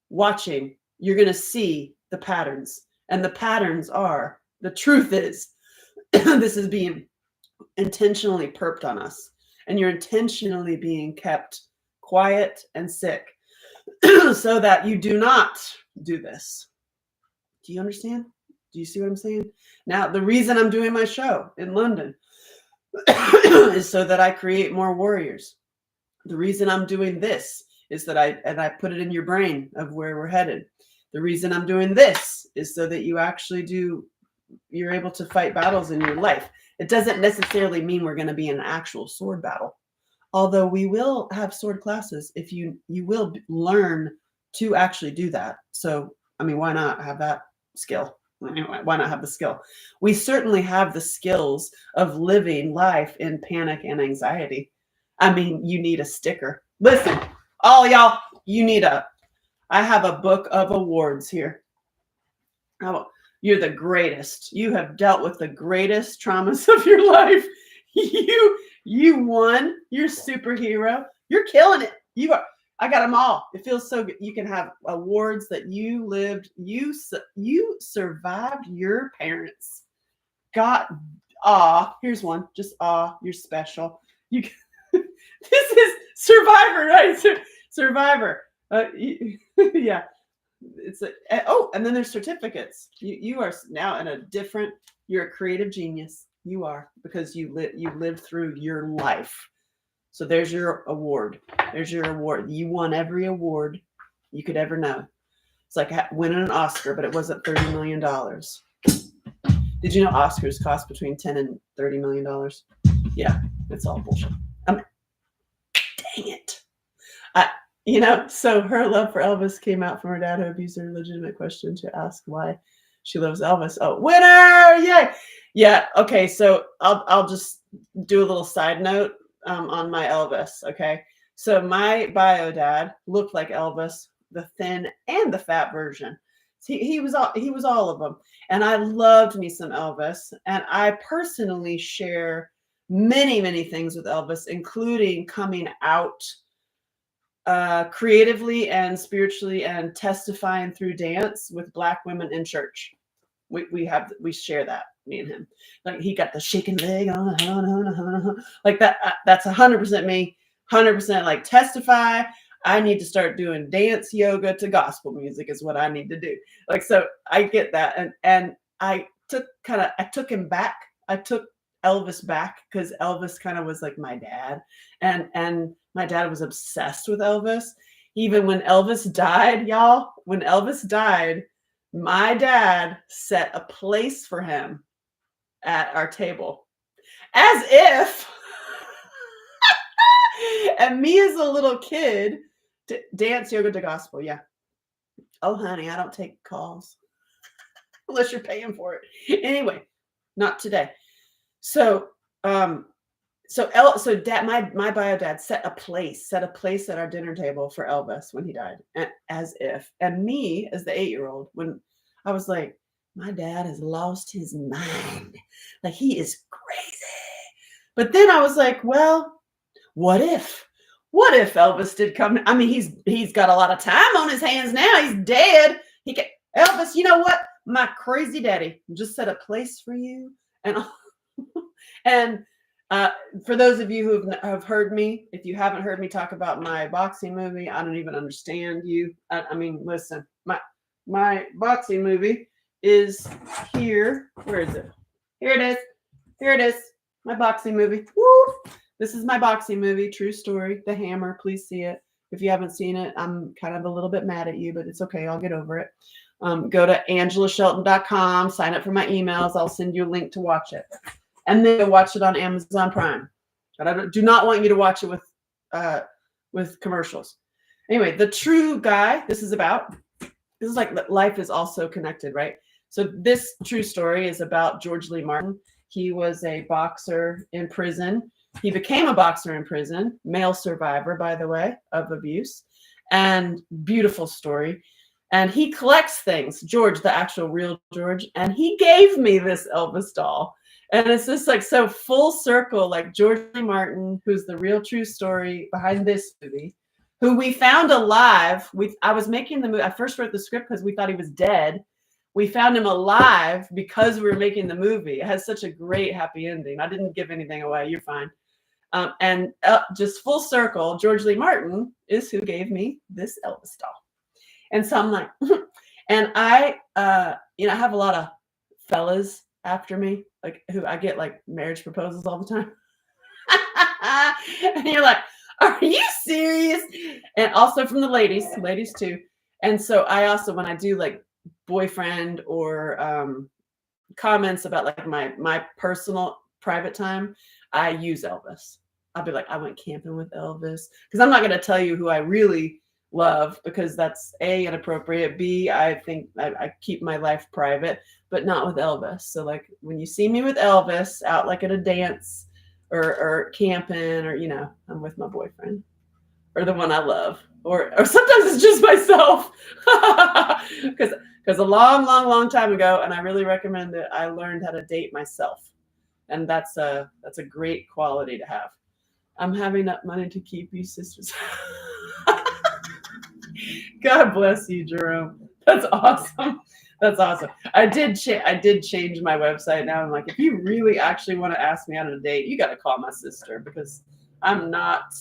watching. You're gonna see the patterns, and the patterns are, the truth is, this is being intentionally perped on us, and you're intentionally being kept quiet and sick so that you do not do this. Do you understand? Do you see what I'm saying? Now, the reason I'm doing my show in London is so that I create more warriors. The reason I'm doing this is that I put it in your brain of where we're headed. The reason I'm doing this is so that you're able to fight battles in your life. It doesn't necessarily mean we're going to be in an actual sword battle, although we will have sword classes if you will learn to actually do that. So, I mean, why not have that skill? Why not have the skill? We certainly have the skills of living life in panic and anxiety. I mean, you need a sticker. Listen, all y'all, I have a book of awards here. Oh, you're the greatest. You have dealt with the greatest traumas of your life. You won. You're a superhero. You're killing it. I got them all. It feels so good. You can have awards that you lived. You survived your parents. Here's one. Just you're special. This is Survivor, right? Survivor. Yeah. And then there's certificates. You are now you're a creative genius. You are, because you lived through your life. So there's your award. There's your award. You won every award you could ever know. It's like winning an Oscar, but it wasn't $30 million. Did you know Oscars cost between $10 and $30 million? Yeah, it's all bullshit. Dang it. So her love for Elvis came out from her dad, who abused her legitimate question to ask why she loves Elvis. Oh, winner! Yay! Yeah. Okay. So I'll just do a little side note on my Elvis. Okay. So my bio dad looked like Elvis, the thin and the fat version. He was all of them, and I loved me some Elvis. And I personally share many things with Elvis, including coming out creatively and spiritually and testifying through dance with Black women in church. We share that, me and him. Like he got the shaking leg on, like that. That's 100% me. 100% like testify. I need to start doing dance yoga to gospel music is what I need to do. Like, so I get that. And I took him back. I took Elvis back because Elvis kind of was like my dad. And my dad was obsessed with Elvis. Even when Elvis died, y'all, when Elvis died, my dad set a place for him at our table as if, and me as a little kid, dance yoga to gospel. Yeah. Oh, honey, I don't take calls unless you're paying for it. Anyway, not today. So, dad, my bio dad set a place at our dinner table for Elvis when he died, and me as the 8-year-old, when I was like, my dad has lost his mind, like he is crazy. But then I was like, well, what if Elvis did come? I mean, he's got a lot of time on his hands now. He's dead. Elvis, you know what? My crazy daddy just set a place for you, and and. For those of you who have heard me, if you haven't heard me talk about my boxing movie, I don't even understand you. I mean, listen, my boxing movie is here. Where is it? Here it is. Here it is. My boxing movie. Woo! This is my boxing movie. True story. The Hammer. Please see it. If you haven't seen it, I'm kind of a little bit mad at you, but it's okay. I'll get over it. Go to AngelaShelton.com. Sign up for my emails. I'll send you a link to watch it. And then watch it on Amazon Prime. But I do not want you to watch it with commercials. Anyway, the true guy this is like life is also connected, right? So this true story is about George Lee Martin. He was a boxer in prison. He became a boxer in prison, male survivor, by the way, of abuse. And beautiful story. And he collects things, George, the actual real George. And he gave me this Elvis doll. And it's just like so full circle, like George Lee Martin, who's the real true story behind this movie, who we found alive. I was making the movie. I first wrote the script because we thought he was dead. We found him alive because we were making the movie. It has such a great happy ending. I didn't give anything away. You're fine. And just full circle, George Lee Martin is who gave me this Elvis doll. And so I'm like, and I have a lot of fellas after me, like who I get like marriage proposals all the time. And you're like, are you serious? And also from the ladies too. And so I also, when I do like boyfriend or comments about like my personal private time, I use Elvis. I'll be like, I went camping with Elvis, because I'm not going to tell you who I really love, because that's A, inappropriate. B, I think I keep my life private, but not with Elvis. So like when you see me with Elvis out like at a dance or camping, or I'm with my boyfriend or the one I love, or sometimes it's just myself. Because a long time ago, and I really recommend it, I learned how to date myself, and that's a great quality to have. I'm having enough money to keep you sisters. God bless you, Jerome. That's awesome. That's awesome. I did change my website now. I'm like, if you really actually want to ask me out on a date, you got to call my sister, because I'm not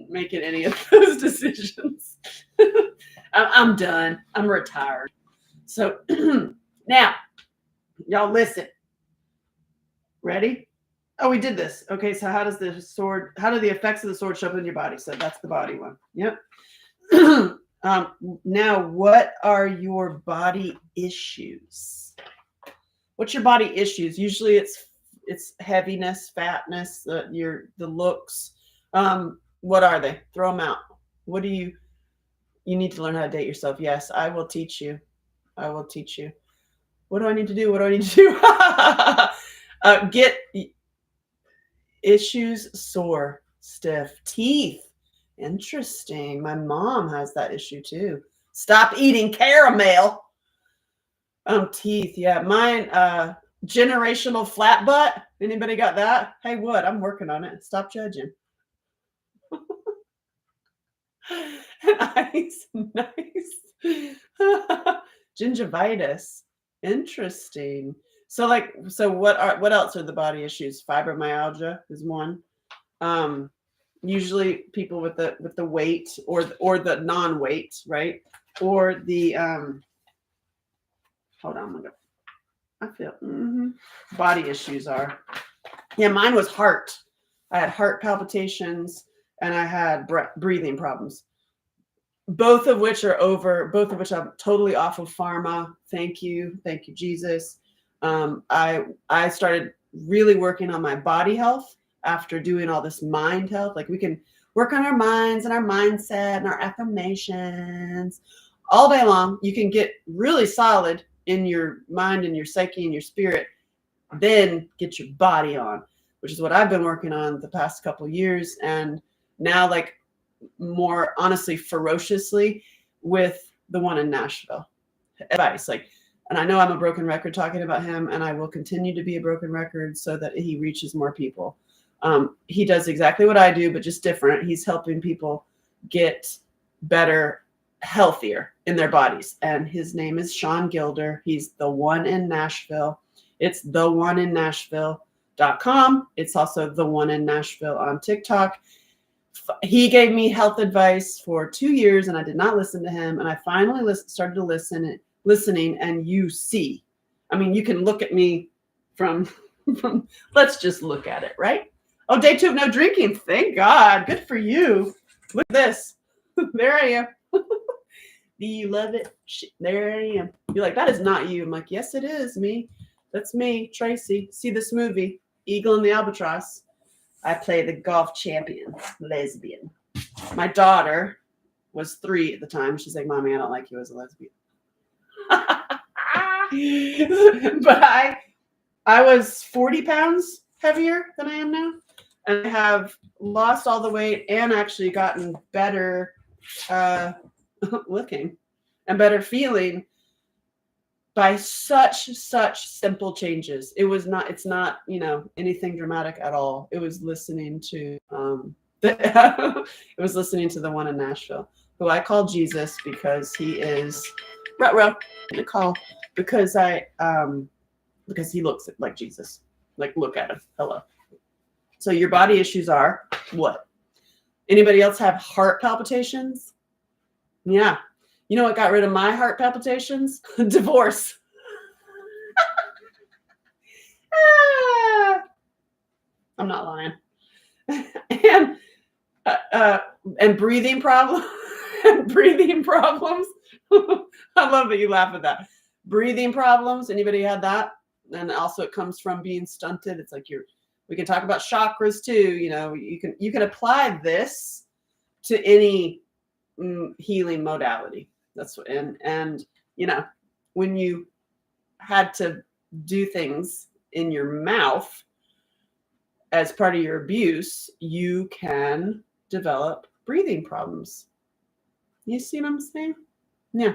making any of those decisions. I'm done. I'm retired. So now, y'all listen. Ready? Oh, we did this. Okay, so how do the effects of the sword show up in your body? So that's the body one. Yep. Now, what are your body issues? What's your body issues? Usually it's heaviness, fatness, the looks. What are they? Throw them out. What do you need to learn how to date yourself? Yes, I will teach you. I will teach you. What do I need to do? What do I need to do? Get issues, sore, stiff, teeth. Interesting. My mom has that issue too. Stop eating caramel. Teeth. Yeah, mine. Generational flat butt. Anybody got that? Hey, what? I'm working on it. Stop judging. Nice, nice. Gingivitis. Interesting. So what else are the body issues? Fibromyalgia is one. Um Usually people with the weight or the non-weight, right? Or the hold on, I feel body issues are. Yeah, mine was heart. I had heart palpitations and I had breathing problems. Both of which I'm totally off of pharma. Thank you, Jesus. I started really working on my body health after doing all this mind health. Like we can work on our minds and our mindset and our affirmations all day long. You can get really solid in your mind and your psyche and your spirit, then get your body on, which is what I've been working on the past couple of years. And now, like, more honestly, ferociously with the one in Nashville. Advice, like, and I know I'm a broken record talking about him, and I will continue to be a broken record so that he reaches more people. He does exactly what I do, but just different. He's helping people get better, healthier in their bodies. And his name is Sean Gilder. He's the one in Nashville. It's the one in Nashville.com. It's also the one in Nashville on TikTok. He gave me health advice for 2 years and I did not listen to him. And I finally started to listening, and you see, I mean, you can look at me from let's just look at it, right? Oh, day 2 of no drinking. Thank God. Good for you. Look at this. There I am. Do you love it? There I am. You're like, that is not you. I'm like, yes, it is me. That's me, Tracy. See this movie, Eagle and the Albatross. I play the golf champion, lesbian. My daughter was 3 at the time. She's like, Mommy, I don't like you as a lesbian. But I was 40 pounds heavier than I am now. And I have lost all the weight and actually gotten better looking and better feeling by such simple changes. It's not, anything dramatic at all. It was listening to it was listening to the one in Nashville, who I call Jesus because he is Nicole, because because he looks like Jesus. Like, look at him. Hello. So your body issues are what? Anybody else have heart palpitations? Yeah. You know what got rid of my heart palpitations? Divorce. I'm not lying. And breathing problems. Breathing problems. I love that you laugh at that. Breathing problems. Anybody had that? And also it comes from being stunted. It's like we can talk about chakras too. You can apply this to any healing modality. That's what, and when you had to do things in your mouth as part of your abuse, you can develop breathing problems. You see what I'm saying? Yeah.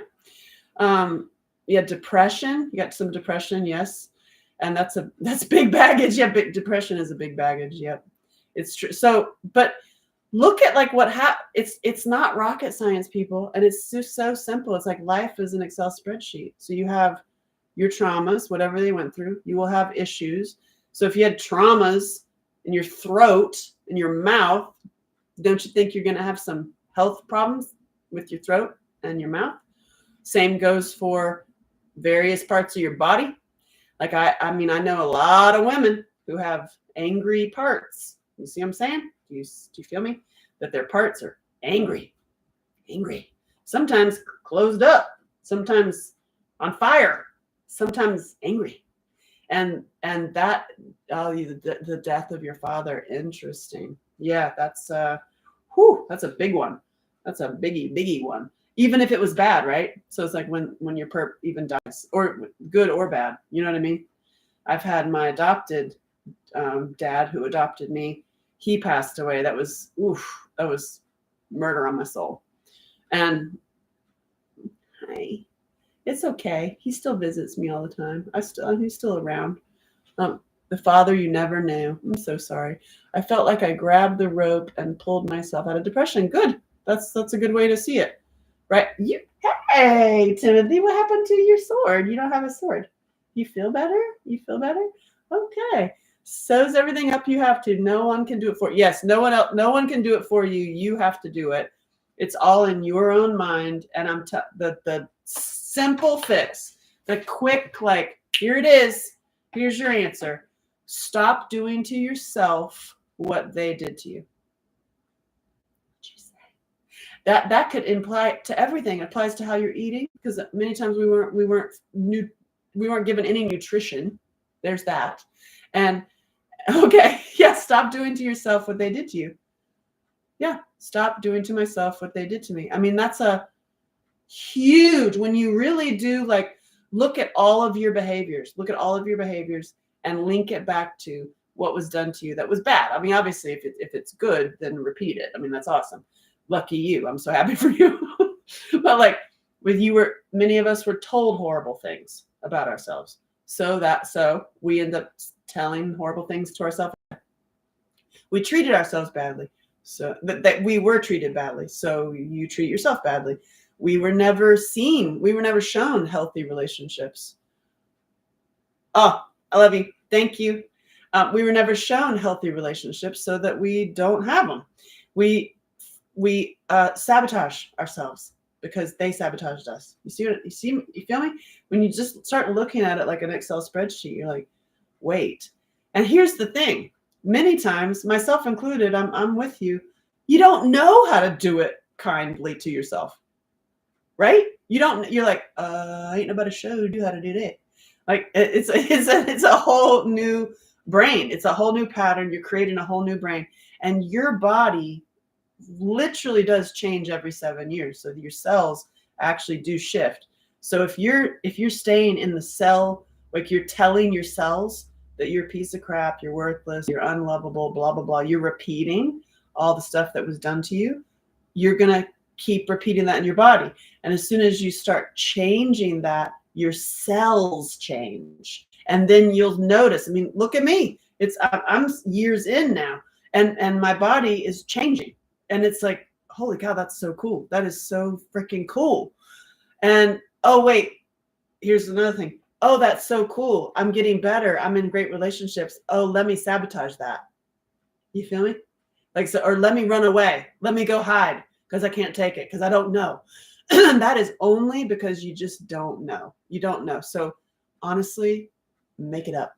Yeah, depression. You got some depression, yes. And that's big baggage. Yeah, depression is a big baggage. Yep. It's true. So, but look at like what happened. It's not rocket science, people. And it's just so simple. It's like life is an Excel spreadsheet. So you have your traumas, whatever they went through, you will have issues. So if you had traumas in your throat, in your mouth, don't you think you're going to have some health problems with your throat and your mouth? Same goes for various parts of your body. Like I mean, I know a lot of women who have angry parts. You see what I'm saying? Do you feel me? That their parts are angry. Sometimes closed up, sometimes on fire, sometimes angry. And that the death of your father, interesting. Yeah, that's a big one. That's a biggie one. Even if it was bad, right? So it's like when your perp even dies, or good or bad. You know what I mean? I've had my adopted dad who adopted me. He passed away. That was murder on my soul. And it's okay. He still visits me all the time. He's still around. The father you never knew. I'm so sorry. I felt like I grabbed the rope and pulled myself out of depression. Good. That's a good way to see it, right? Hey, Timothy, what happened to your sword? You don't have a sword. You feel better? You feel better? Okay. Sews everything up you have to. No one can do it for you. Yes, no one else. No one can do it for you. You have to do it. It's all in your own mind. And the simple fix, the quick, like, here it is. Here's your answer. Stop doing to yourself what they did to you. That could imply to everything. It applies to how you're eating, because many times we weren't given any nutrition. There's that. And okay, yeah, stop doing to yourself what they did to you. Yeah, stop doing to myself what they did to me. I mean, that's a huge, when you really do, like, look at all of your behaviors. Look at all of your behaviors and link it back to what was done to you that was bad. I mean, obviously, if it's good, then repeat it. I mean, that's awesome. Lucky you. I'm so happy for you. But like, many of us were told horrible things about ourselves. So we end up telling horrible things to ourselves. We treated ourselves badly. So that we were treated badly. So you treat yourself badly. We were never shown healthy relationships. Oh, I love you. Thank you. We were never shown healthy relationships, so that we don't have them. We sabotage ourselves because they sabotaged us. You feel me? When you just start looking at it like an Excel spreadsheet, you're like, wait. And here's the thing. Many times, myself included, I'm with you. You don't know how to do it kindly to yourself, right? You're like, ain't nobody showed you how to do that. Like, it's a whole new brain. It's a whole new pattern. You're creating a whole new brain, and your body literally does change every 7 years. So your cells actually do shift. So if you're staying in the cell, like, you're telling your cells that you're a piece of crap, you're worthless, you're unlovable, blah, blah, blah, you're repeating all the stuff that was done to you, you're going to keep repeating that in your body. And as soon as you start changing that, your cells change. And then you'll notice, I mean, look at me. I'm years in now, and my body is changing. And it's like, holy cow, that's so cool. That is so freaking cool. And, oh, wait, here's another thing. Oh, that's so cool. I'm getting better. I'm in great relationships. Oh, let me sabotage that. You feel me? Like, so, or let me run away. Let me go hide because I can't take it, because I don't know. That is only because you just don't know. You don't know. So honestly, make it up.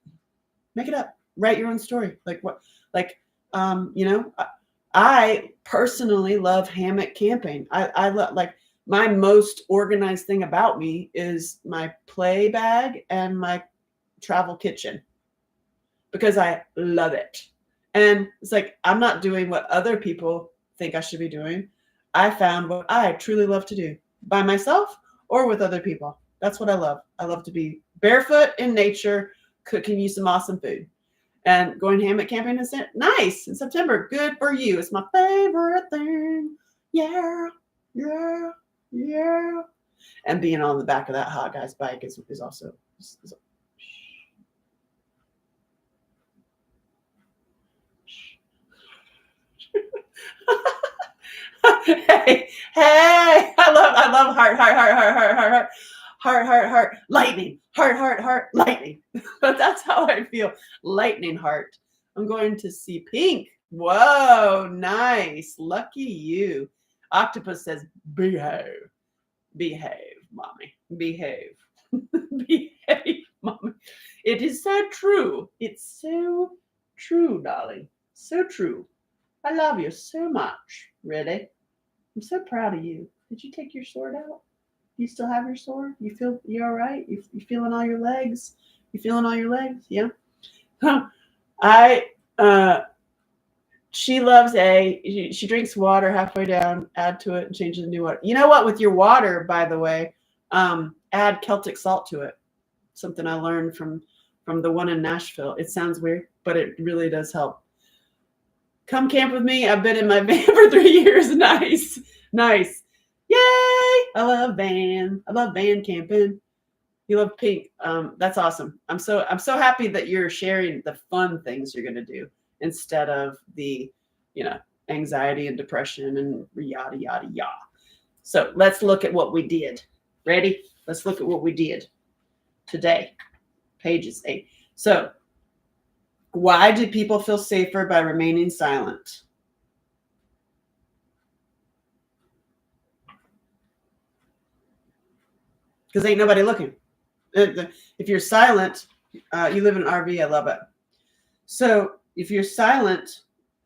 Make it up. Write your own story. Like what? Like, I personally love hammock camping. I love, like, my most organized thing about me is my play bag and my travel kitchen, because I love it. And it's like, I'm not doing what other people think I should be doing. I found what I truly love to do, by myself or with other people. That's what I love. I love to be barefoot in nature, cooking you some awesome food. And going hammock camping is nice in September. Good for you. It's my favorite thing. Yeah, yeah, yeah. And being on the back of that hot guy's bike is also. Hey, I love heart, lightning, heart, lightning. But that's how I feel. Lightning heart. I'm going to see pink. Whoa, nice. Lucky you. Octopus says, behave, mommy, behave, behave, mommy. It is so true. It's so true, darling. So true. I love you so much. Really? I'm so proud of you. Did you take your sword out? Do you still have your sword? You all right? You feeling all your legs? You feeling all your legs? Yeah. She loves she drinks water halfway down, add to it and change it to new water. You know what? With your water, by the way, add Celtic salt to it. Something I learned from the one in Nashville. It sounds weird, but it really does help. Come camp with me. I've been in my van for 3 years. Nice. Yay! I love van camping. You love pink. That's awesome. I'm so happy that you're sharing the fun things you're gonna do instead of the, anxiety and depression and yada yada yada. So let's look at what we did. Ready? Let's look at what we did today. Pages 8. So, why do people feel safer by remaining silent? Because ain't nobody looking. If you're silent, you live in an RV. I love it. So if you're silent,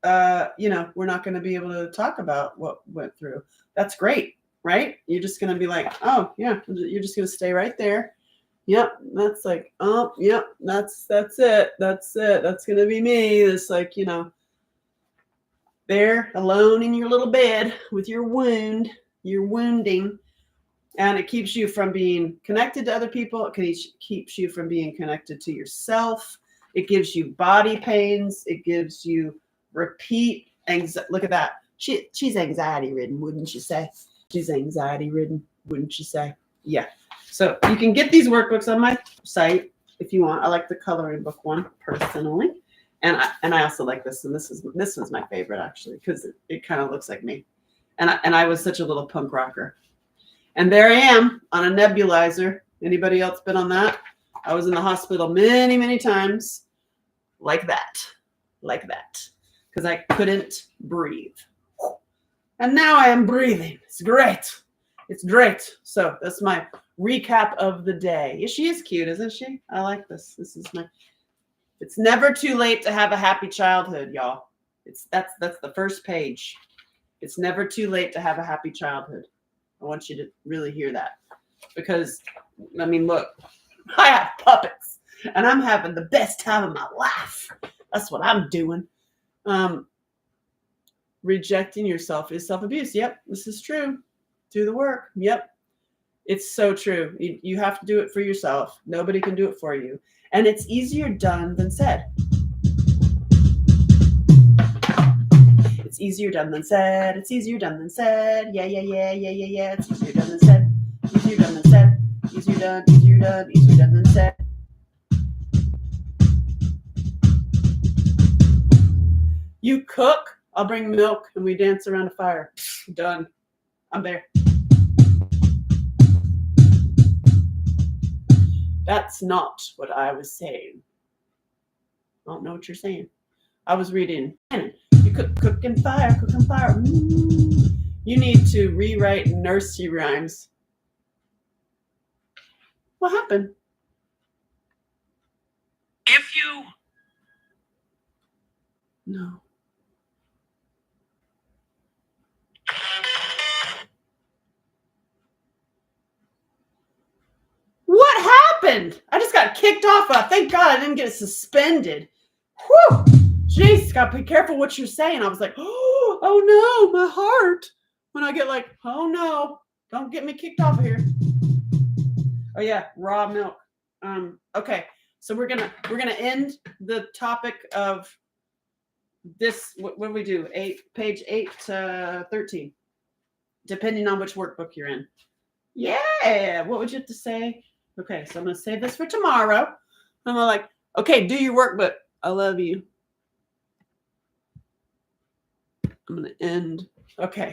we're not going to be able to talk about what went through. That's great, right? You're just going to be like, oh yeah, you're just going to stay right there. Yep, that's like, oh yep, that's it. That's it. That's going to be me. It's like, there alone in your little bed with your wounding. And it keeps you from being connected to other people. It keeps you from being connected to yourself. It gives you body pains. It gives you repeat anxiety. Look at that. She's anxiety ridden, wouldn't you say? She's anxiety ridden, wouldn't you say? Yeah. So you can get these workbooks on my site if you want. I like the coloring book one personally. And I also like this. And this one's my favorite actually, because it kind of looks like me. And I was such a little punk rocker. And there I am on a nebulizer. Anybody else been on that? I was in the hospital many, many times like that, because I couldn't breathe. And now I am breathing. It's great. It's great. So that's my recap of the day. Yeah, she is cute, isn't she? I like this. It's never too late to have a happy childhood, y'all. That's the first page. It's never too late to have a happy childhood. I want you to really hear that, because, look, I have puppets and I'm having the best time of my life. That's what I'm doing. Rejecting yourself is self-abuse. Yep, this is true. Do the work. Yep, it's so true. You have to do it for yourself. Nobody can do it for you. And it's easier done than said. It's easier done than said. It's easier done than said. Yeah. It's easier done than said. Easier done than said. Easier done than said. You cook, I'll bring milk and we dance around a fire. Done. I'm there. That's not what I was saying. I don't know what you're saying. I was reading. You cook and fire. You need to rewrite nursery rhymes. What happened? No. What happened? I just got kicked off. Thank God I didn't get suspended. Whew. Jeez, gotta be careful what you're saying. I was like, oh no, my heart. When I get like, oh no, don't get me kicked off of here. Oh yeah, raw milk. Okay, so we're gonna end the topic of this. What do we do? Page 8 to 13, depending on which workbook you're in. Yeah, what would you have to say? Okay, so I'm gonna save this for tomorrow. I'm like, okay, do your workbook. I love you. I'm gonna end. Okay.